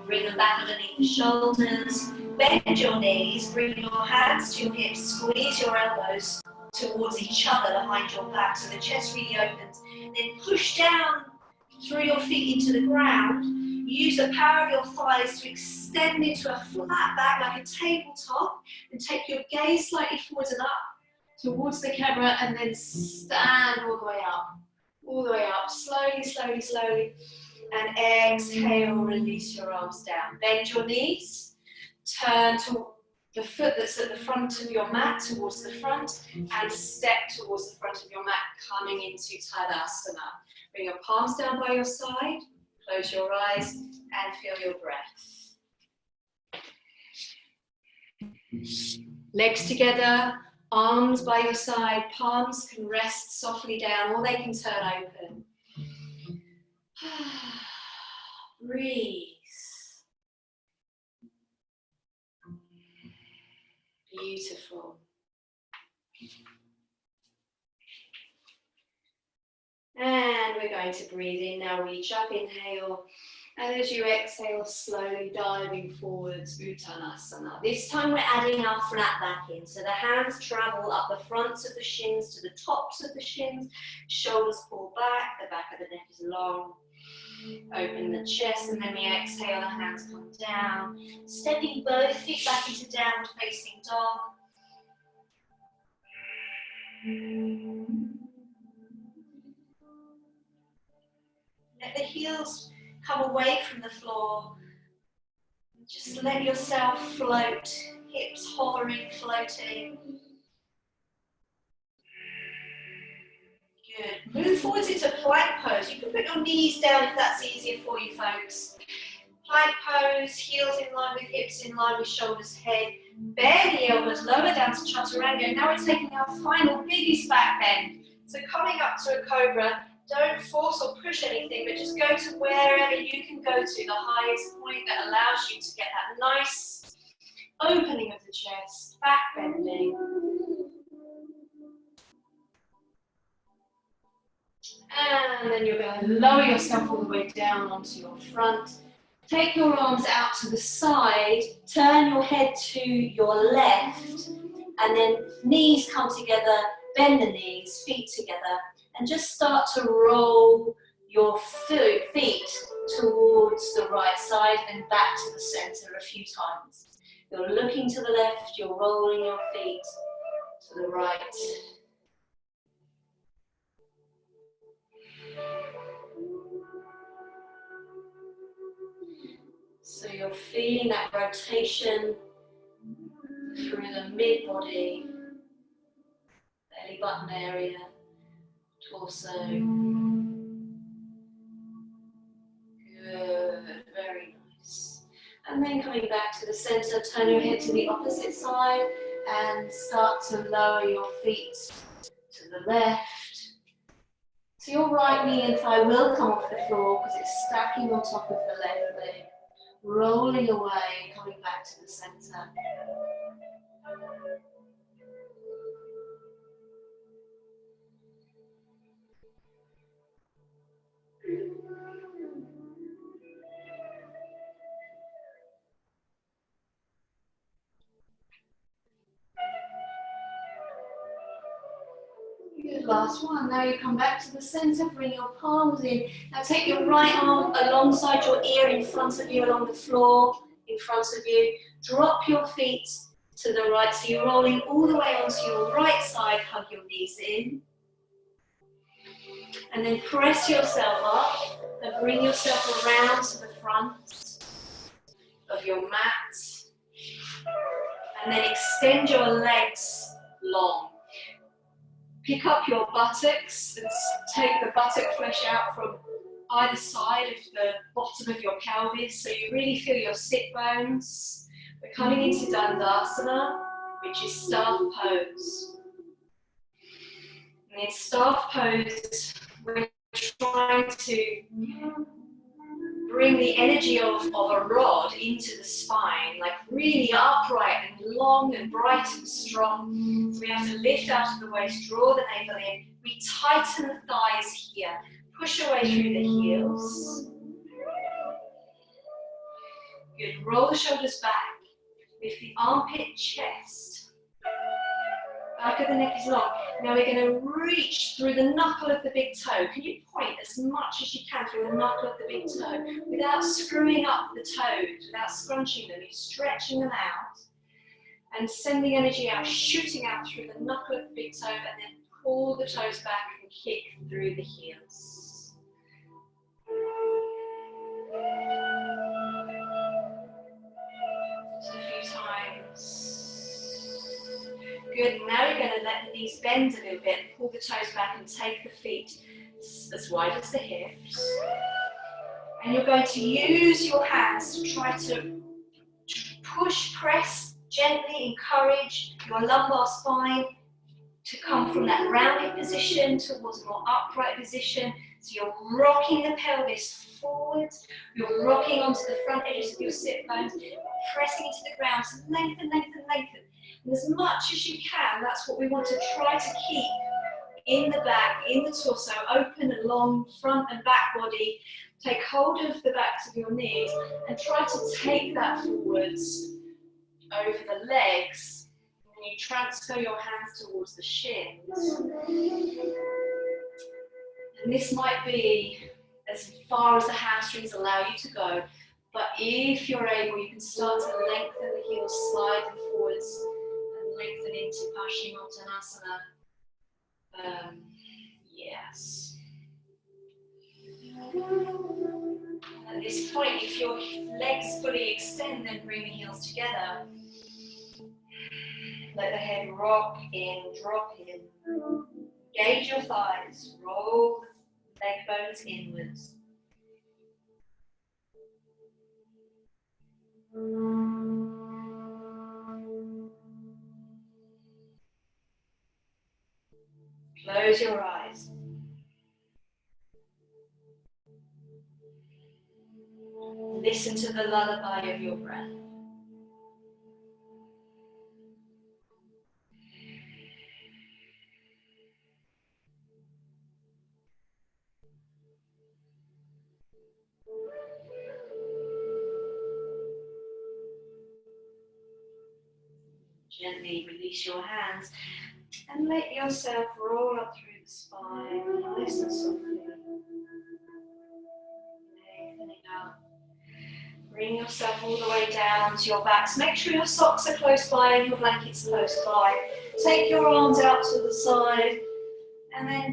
Bring them back underneath the shoulders. Bend your knees. Bring your hands to your hips. Squeeze your elbows towards each other behind your back so the chest really opens. Then push down through your feet into the ground. Use the power of your thighs to extend into a flat back like a tabletop. And take your gaze slightly forwards and up towards the camera and then stand all the way up. All the way up. Slowly, slowly, slowly. And exhale, release your arms down. Bend your knees. Turn to the foot that's at the front of your mat towards the front and step towards the front of your mat, coming into Tadasana. Bring your palms down by your side, close your eyes and feel your breath. Legs together, Arms by your side, palms can rest softly down or they can turn open. Breathe. Beautiful. And we're going to breathe in. Now reach up, inhale. And as you exhale, slowly diving forwards, Uttanasana. This time we're adding our flat back in. So the hands travel up the fronts of the shins to the tops of the shins. Shoulders pull back, the back of the neck is long. Open the chest, and then we exhale, the hands come down. Stepping both feet back into downward facing dog. Let the heels come away from the floor. Just let yourself float, hips hovering, floating. Good. Move forwards into plank pose. You can put your knees down if that's easier for you, folks. Plank pose, heels in line with hips, in line with shoulders, head. Bend the elbows, lower down to chaturanga. Now we're taking our final biggest back bend. So coming up to a cobra, don't force or push anything, but just go to wherever you can go to, the highest point that allows you to get that nice opening of the chest, back bending. And then you're going to lower yourself all the way down onto your front. Take your arms out to the side, turn your head to your left, and then knees come together, bend the knees, feet together, and just start to roll your feet towards the right side and back to the center a few times. You're looking to the left, you're rolling your feet to the right. So you're feeling that rotation through the mid-body, belly button area, torso. Good, very nice. And then coming back to the center, turn your head to the opposite side and start to lower your feet to the left. So your right knee and thigh will come off the floor because it's stacking on top of the left leg. Rolling away, coming back to the center. Good, last one. Now you come back to the center, bring your palms in. Now take your right arm alongside your ear in front of you, along the floor in front of you. Drop your feet to the right, so you're rolling all the way onto your right side, hug your knees in. And then press yourself up and bring yourself around to the front of your mat. And then extend your legs long. Pick up your buttocks and take the buttock flesh out from either side of the bottom of your pelvis, so you really feel your sit bones. We're coming into Dandasana, which is staff pose. And in staff pose, we're trying to bring the energy of a rod into the spine, like really upright and long and bright and strong. So we have to lift out of the waist, draw the navel in. We tighten the thighs here, push away through the heels. Good, roll the shoulders back, lift the armpit, chest. Back of the neck is long. Now we're going to reach through the knuckle of the big toe. Can you point as much as you can through the knuckle of the big toe without screwing up the toes, without scrunching them? You're stretching them out and sending energy out, shooting out through the knuckle of the big toe, and then pull the toes back and kick through the heels. Just a few times. Good, now you're going to let the knees bend a little bit, pull the toes back and take the feet as wide as the hips. And you're going to use your hands to try to push, press, gently encourage your lumbar spine to come from that rounded position towards a more upright position. So you're rocking the pelvis forwards, you're rocking onto the front edges of your sit bones, pressing into the ground to lengthen, lengthen, lengthen. And as much as you can, that's what we want to try to keep in the back, in the torso, open and long front and back body. Take hold of the backs of your knees and try to take that forwards over the legs. And you transfer your hands towards the shins. And this might be as far as the hamstrings allow you to go, but if you're able, you can start to lengthen the heels, slide them forwards, and lengthen into Paschimottanasana. Yes. At this point, if your legs fully extend, then bring the heels together. Let the head rock in, drop in. Gauge your thighs, roll the leg bones inwards. Close your eyes. Listen to the lullaby of your breath. Gently release your hands and let yourself roll up through the spine, nice and softly. Lengthening up. Bring yourself all the way down to your backs. Make sure your socks are close by and your blankets close by. Take your arms out to the side. And then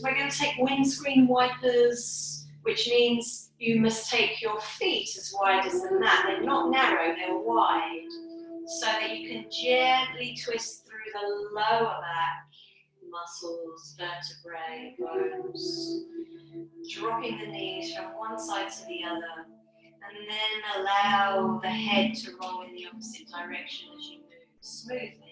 we're going to take windscreen wipers, which means you must take your feet as wide as the mat. They're not narrow, they're wide. So that you can gently twist through the lower back muscles, vertebrae, bones. Dropping the knees from one side to the other. And then allow the head to roll in the opposite direction as you move smoothly.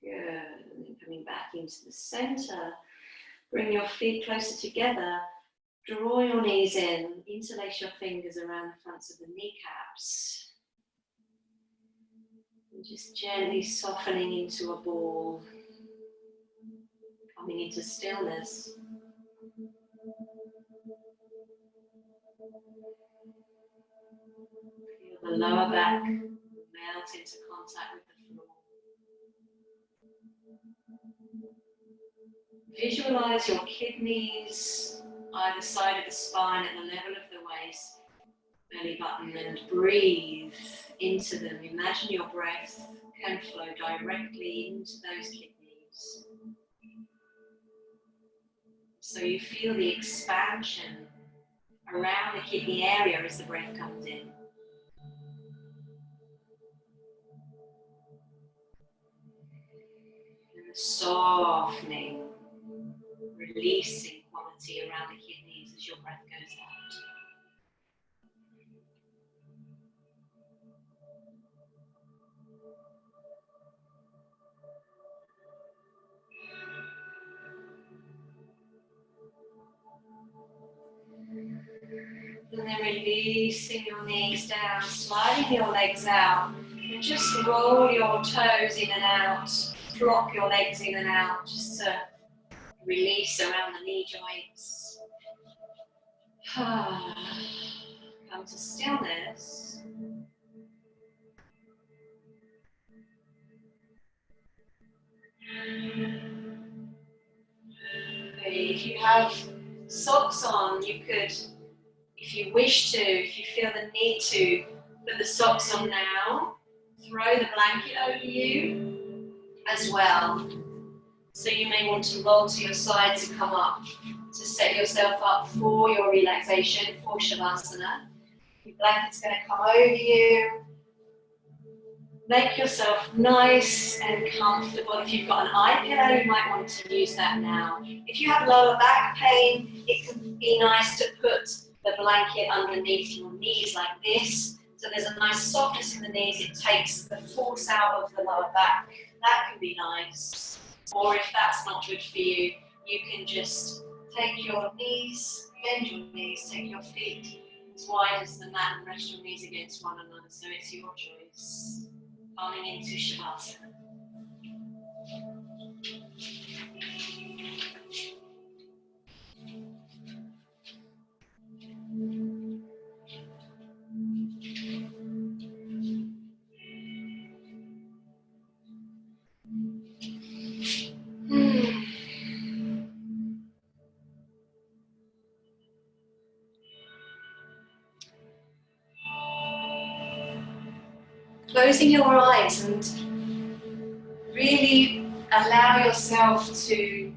Good. And then coming back into the center. Bring your feet closer together. Draw your knees in. Interlace your fingers around the fronts of the kneecaps. And just gently softening into a ball. Coming into stillness. Feel the lower back melt into contact with the floor. Visualize your kidneys either side of the spine at the level of the waist, belly button, and breathe into them. Imagine your breath can flow directly into those kidneys. So you feel the expansion around the kidney area as the breath comes in. And the softening, releasing quality around the kidneys as your breath goes out. And then releasing your knees down, sliding your legs out, and just roll your toes in and out, flop your legs in and out, just to release around the knee joints. Come to stillness. If you have socks on, you could, if you wish to, if you feel the need to, put the socks on now. Throw the blanket over you as well. So you may want to roll to your side to come up, to set yourself up for your relaxation, for Shavasana. Your blanket's going to come over you. Make yourself nice and comfortable. If you've got an eye pillow, you might want to use that now. If you have lower back pain, it can be nice to put the blanket underneath your knees like this. So there's a nice softness in the knees. It takes the force out of the lower back. That can be nice. Or if that's not good for you, you can just take your knees, bend your knees, take your feet as wide as the mat and rest your knees against one another. So it's your choice. Coming into Shavasana. Closing your eyes and really allow yourself to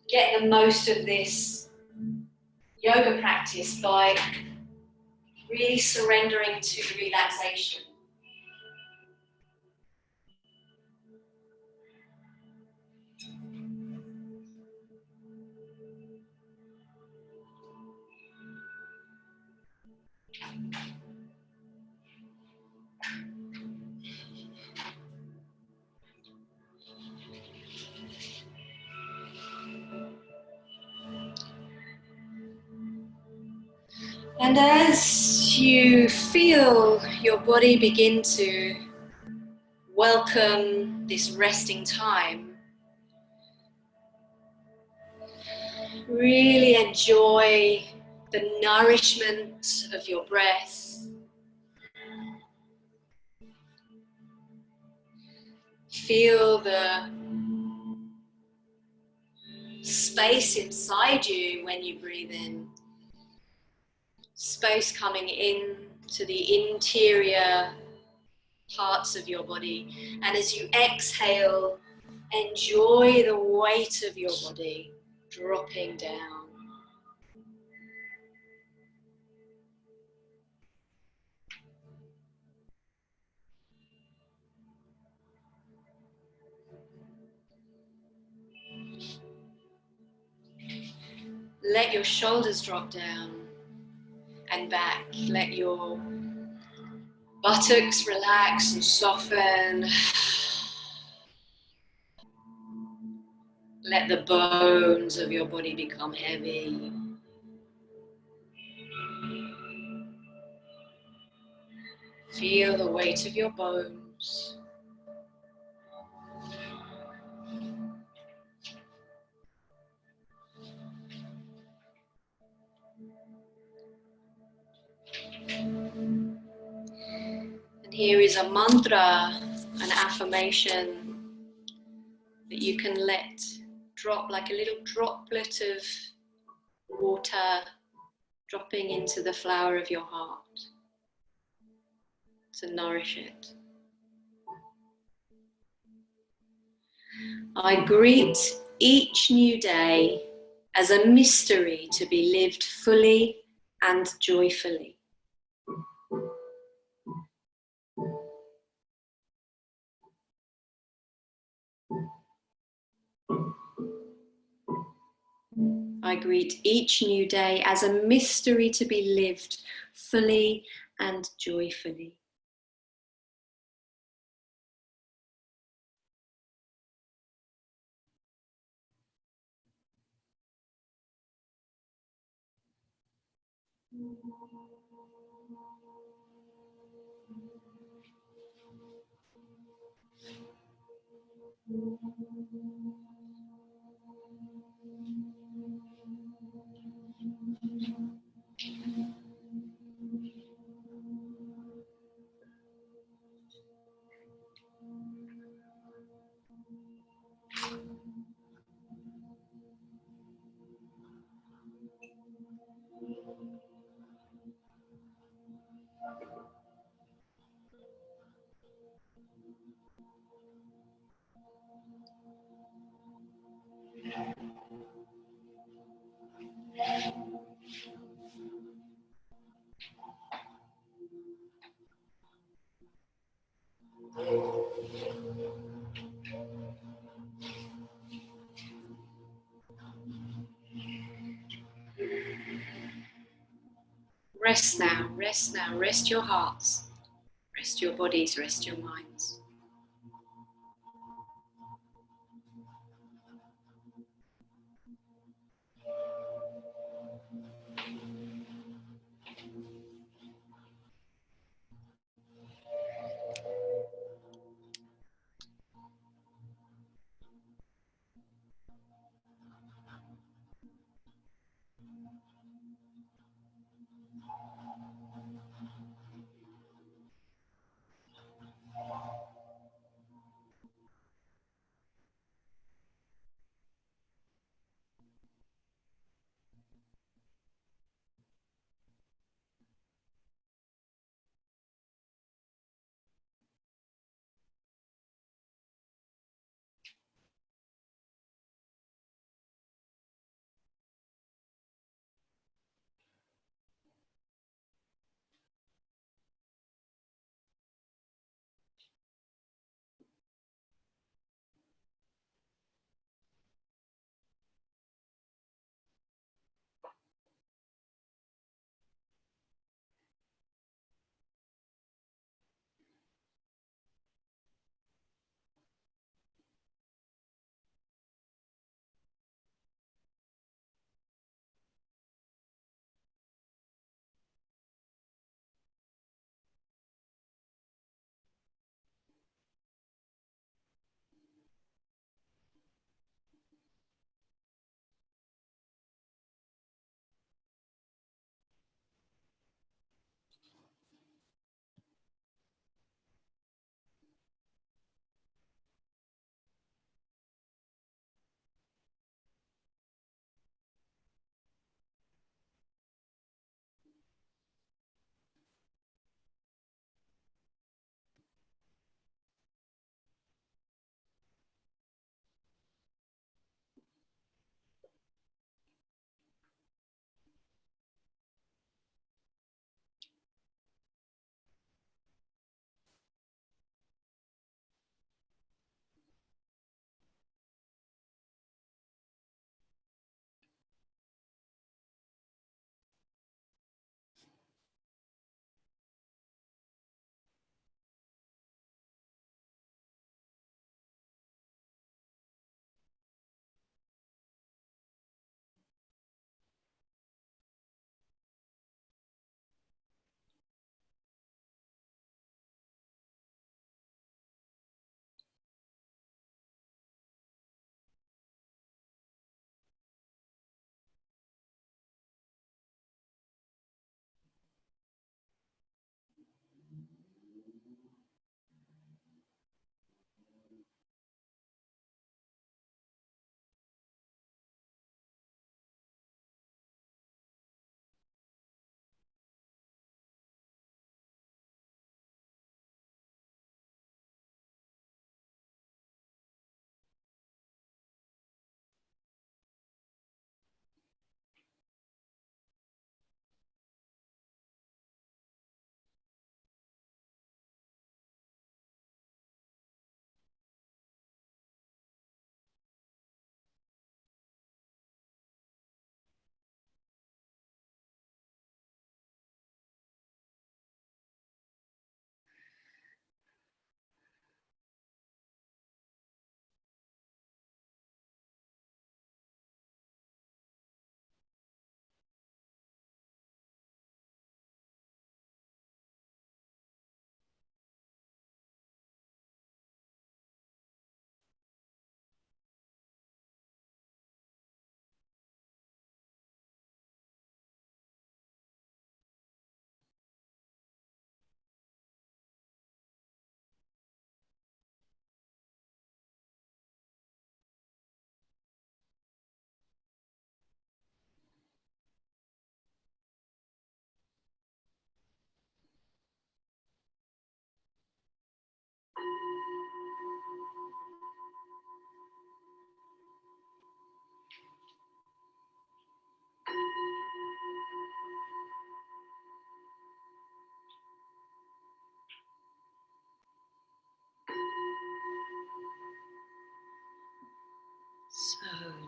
get the most of this yoga practice by really surrendering to relaxation. And as you feel your body begin to welcome this resting time, really enjoy the nourishment of your breath. Feel the space inside you when you breathe in. Space coming in to the interior parts of your body. And as you exhale, enjoy the weight of your body dropping down. Let your shoulders drop down and back. Let your buttocks relax and soften. Let the bones of your body become heavy. Feel the weight of your bones. And here is a mantra, an affirmation that you can let drop like a little droplet of water dropping into the flower of your heart to nourish it. I greet each new day as a mystery to be lived fully and joyfully. I greet each new day as a mystery to be lived fully and joyfully. Rest now, rest now, rest your hearts, rest your bodies, rest your minds.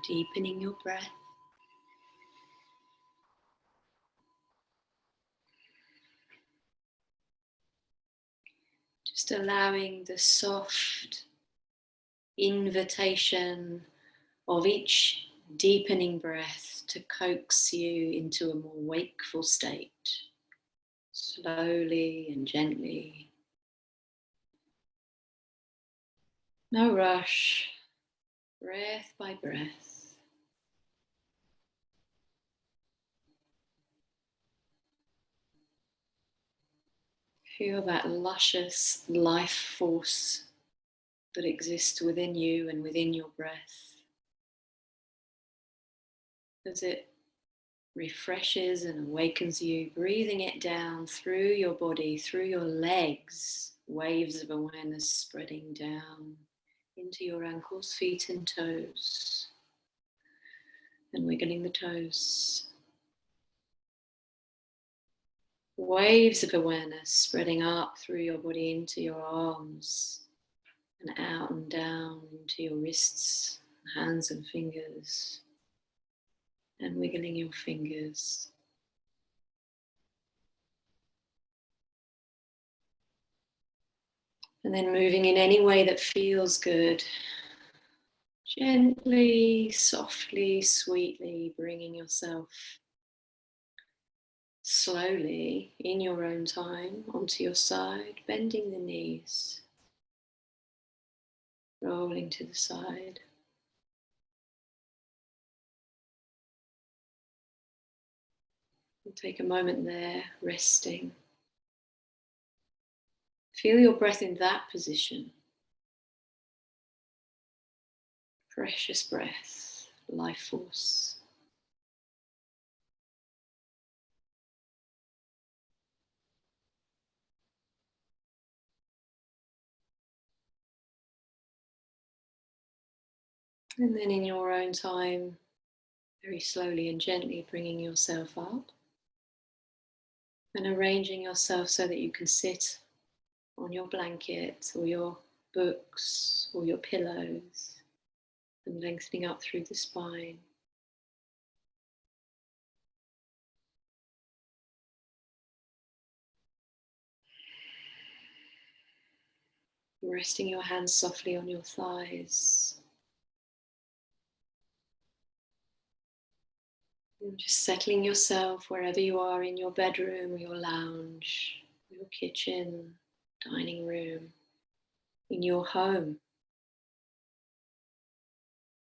deepening your breath. Just allowing the soft invitation of each deepening breath to coax you into a more wakeful state, slowly and gently. No rush, breath by breath. Feel that luscious life force that exists within you and within your breath, as it refreshes and awakens you, breathing it down through your body, through your legs, waves of awareness spreading down into your ankles, feet and toes, and wiggling the toes. Waves of awareness spreading up through your body into your arms and out and down into your wrists, hands and fingers, and wiggling your fingers. And then moving in any way that feels good. Gently, softly, sweetly bringing yourself slowly in your own time onto your side, bending the knees, rolling to the side. And take a moment there, resting. Feel your breath in that position. Precious breath, life force. And then in your own time, very slowly and gently bringing yourself up and arranging yourself so that you can sit on your blanket or your books or your pillows and lengthening up through the spine. Resting your hands softly on your thighs. And just settling yourself wherever you are in your bedroom, your lounge, your kitchen, dining room, in your home.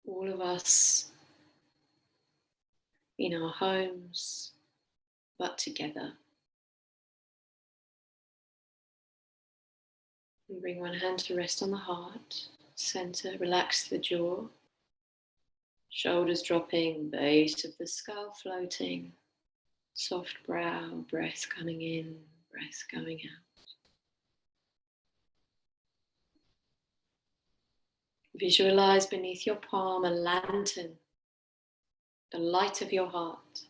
All of us in our homes, but together. And bring one hand to rest on the heart, center, relax the jaw, shoulders dropping, base of the skull floating, soft brow, breath coming in, breath going out. Visualize beneath your palm a lantern, the light of your heart,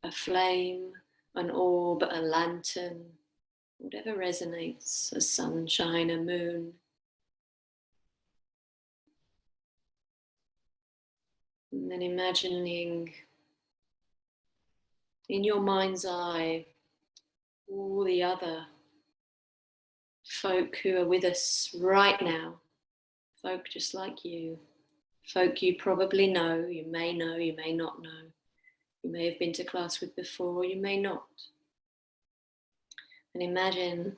a flame, an orb, a lantern, whatever resonates, a sunshine, a moon. And then imagining in your mind's eye all the other folk who are with us right now, folk just like you, folk you probably know, you may not know, you may have been to class with before, you may not. And imagine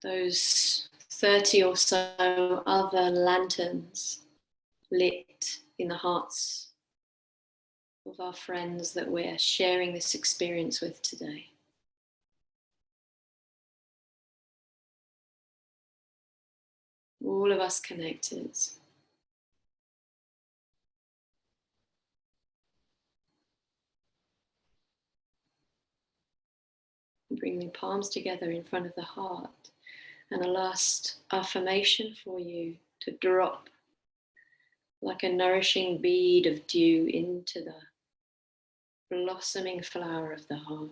those 30 or so other lanterns lit in the hearts of our friends that we're sharing this experience with today. All of us connected. Bring the palms together in front of the heart. And a last affirmation for you to drop like a nourishing bead of dew into the blossoming flower of the heart.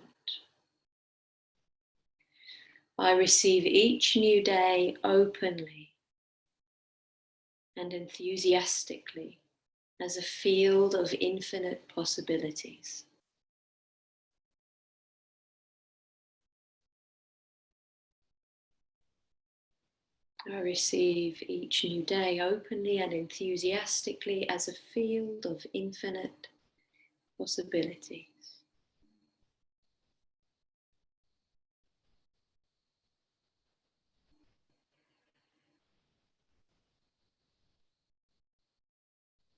I receive each new day openly and enthusiastically as a field of infinite possibilities. I receive each new day openly and enthusiastically as a field of infinite possibilities.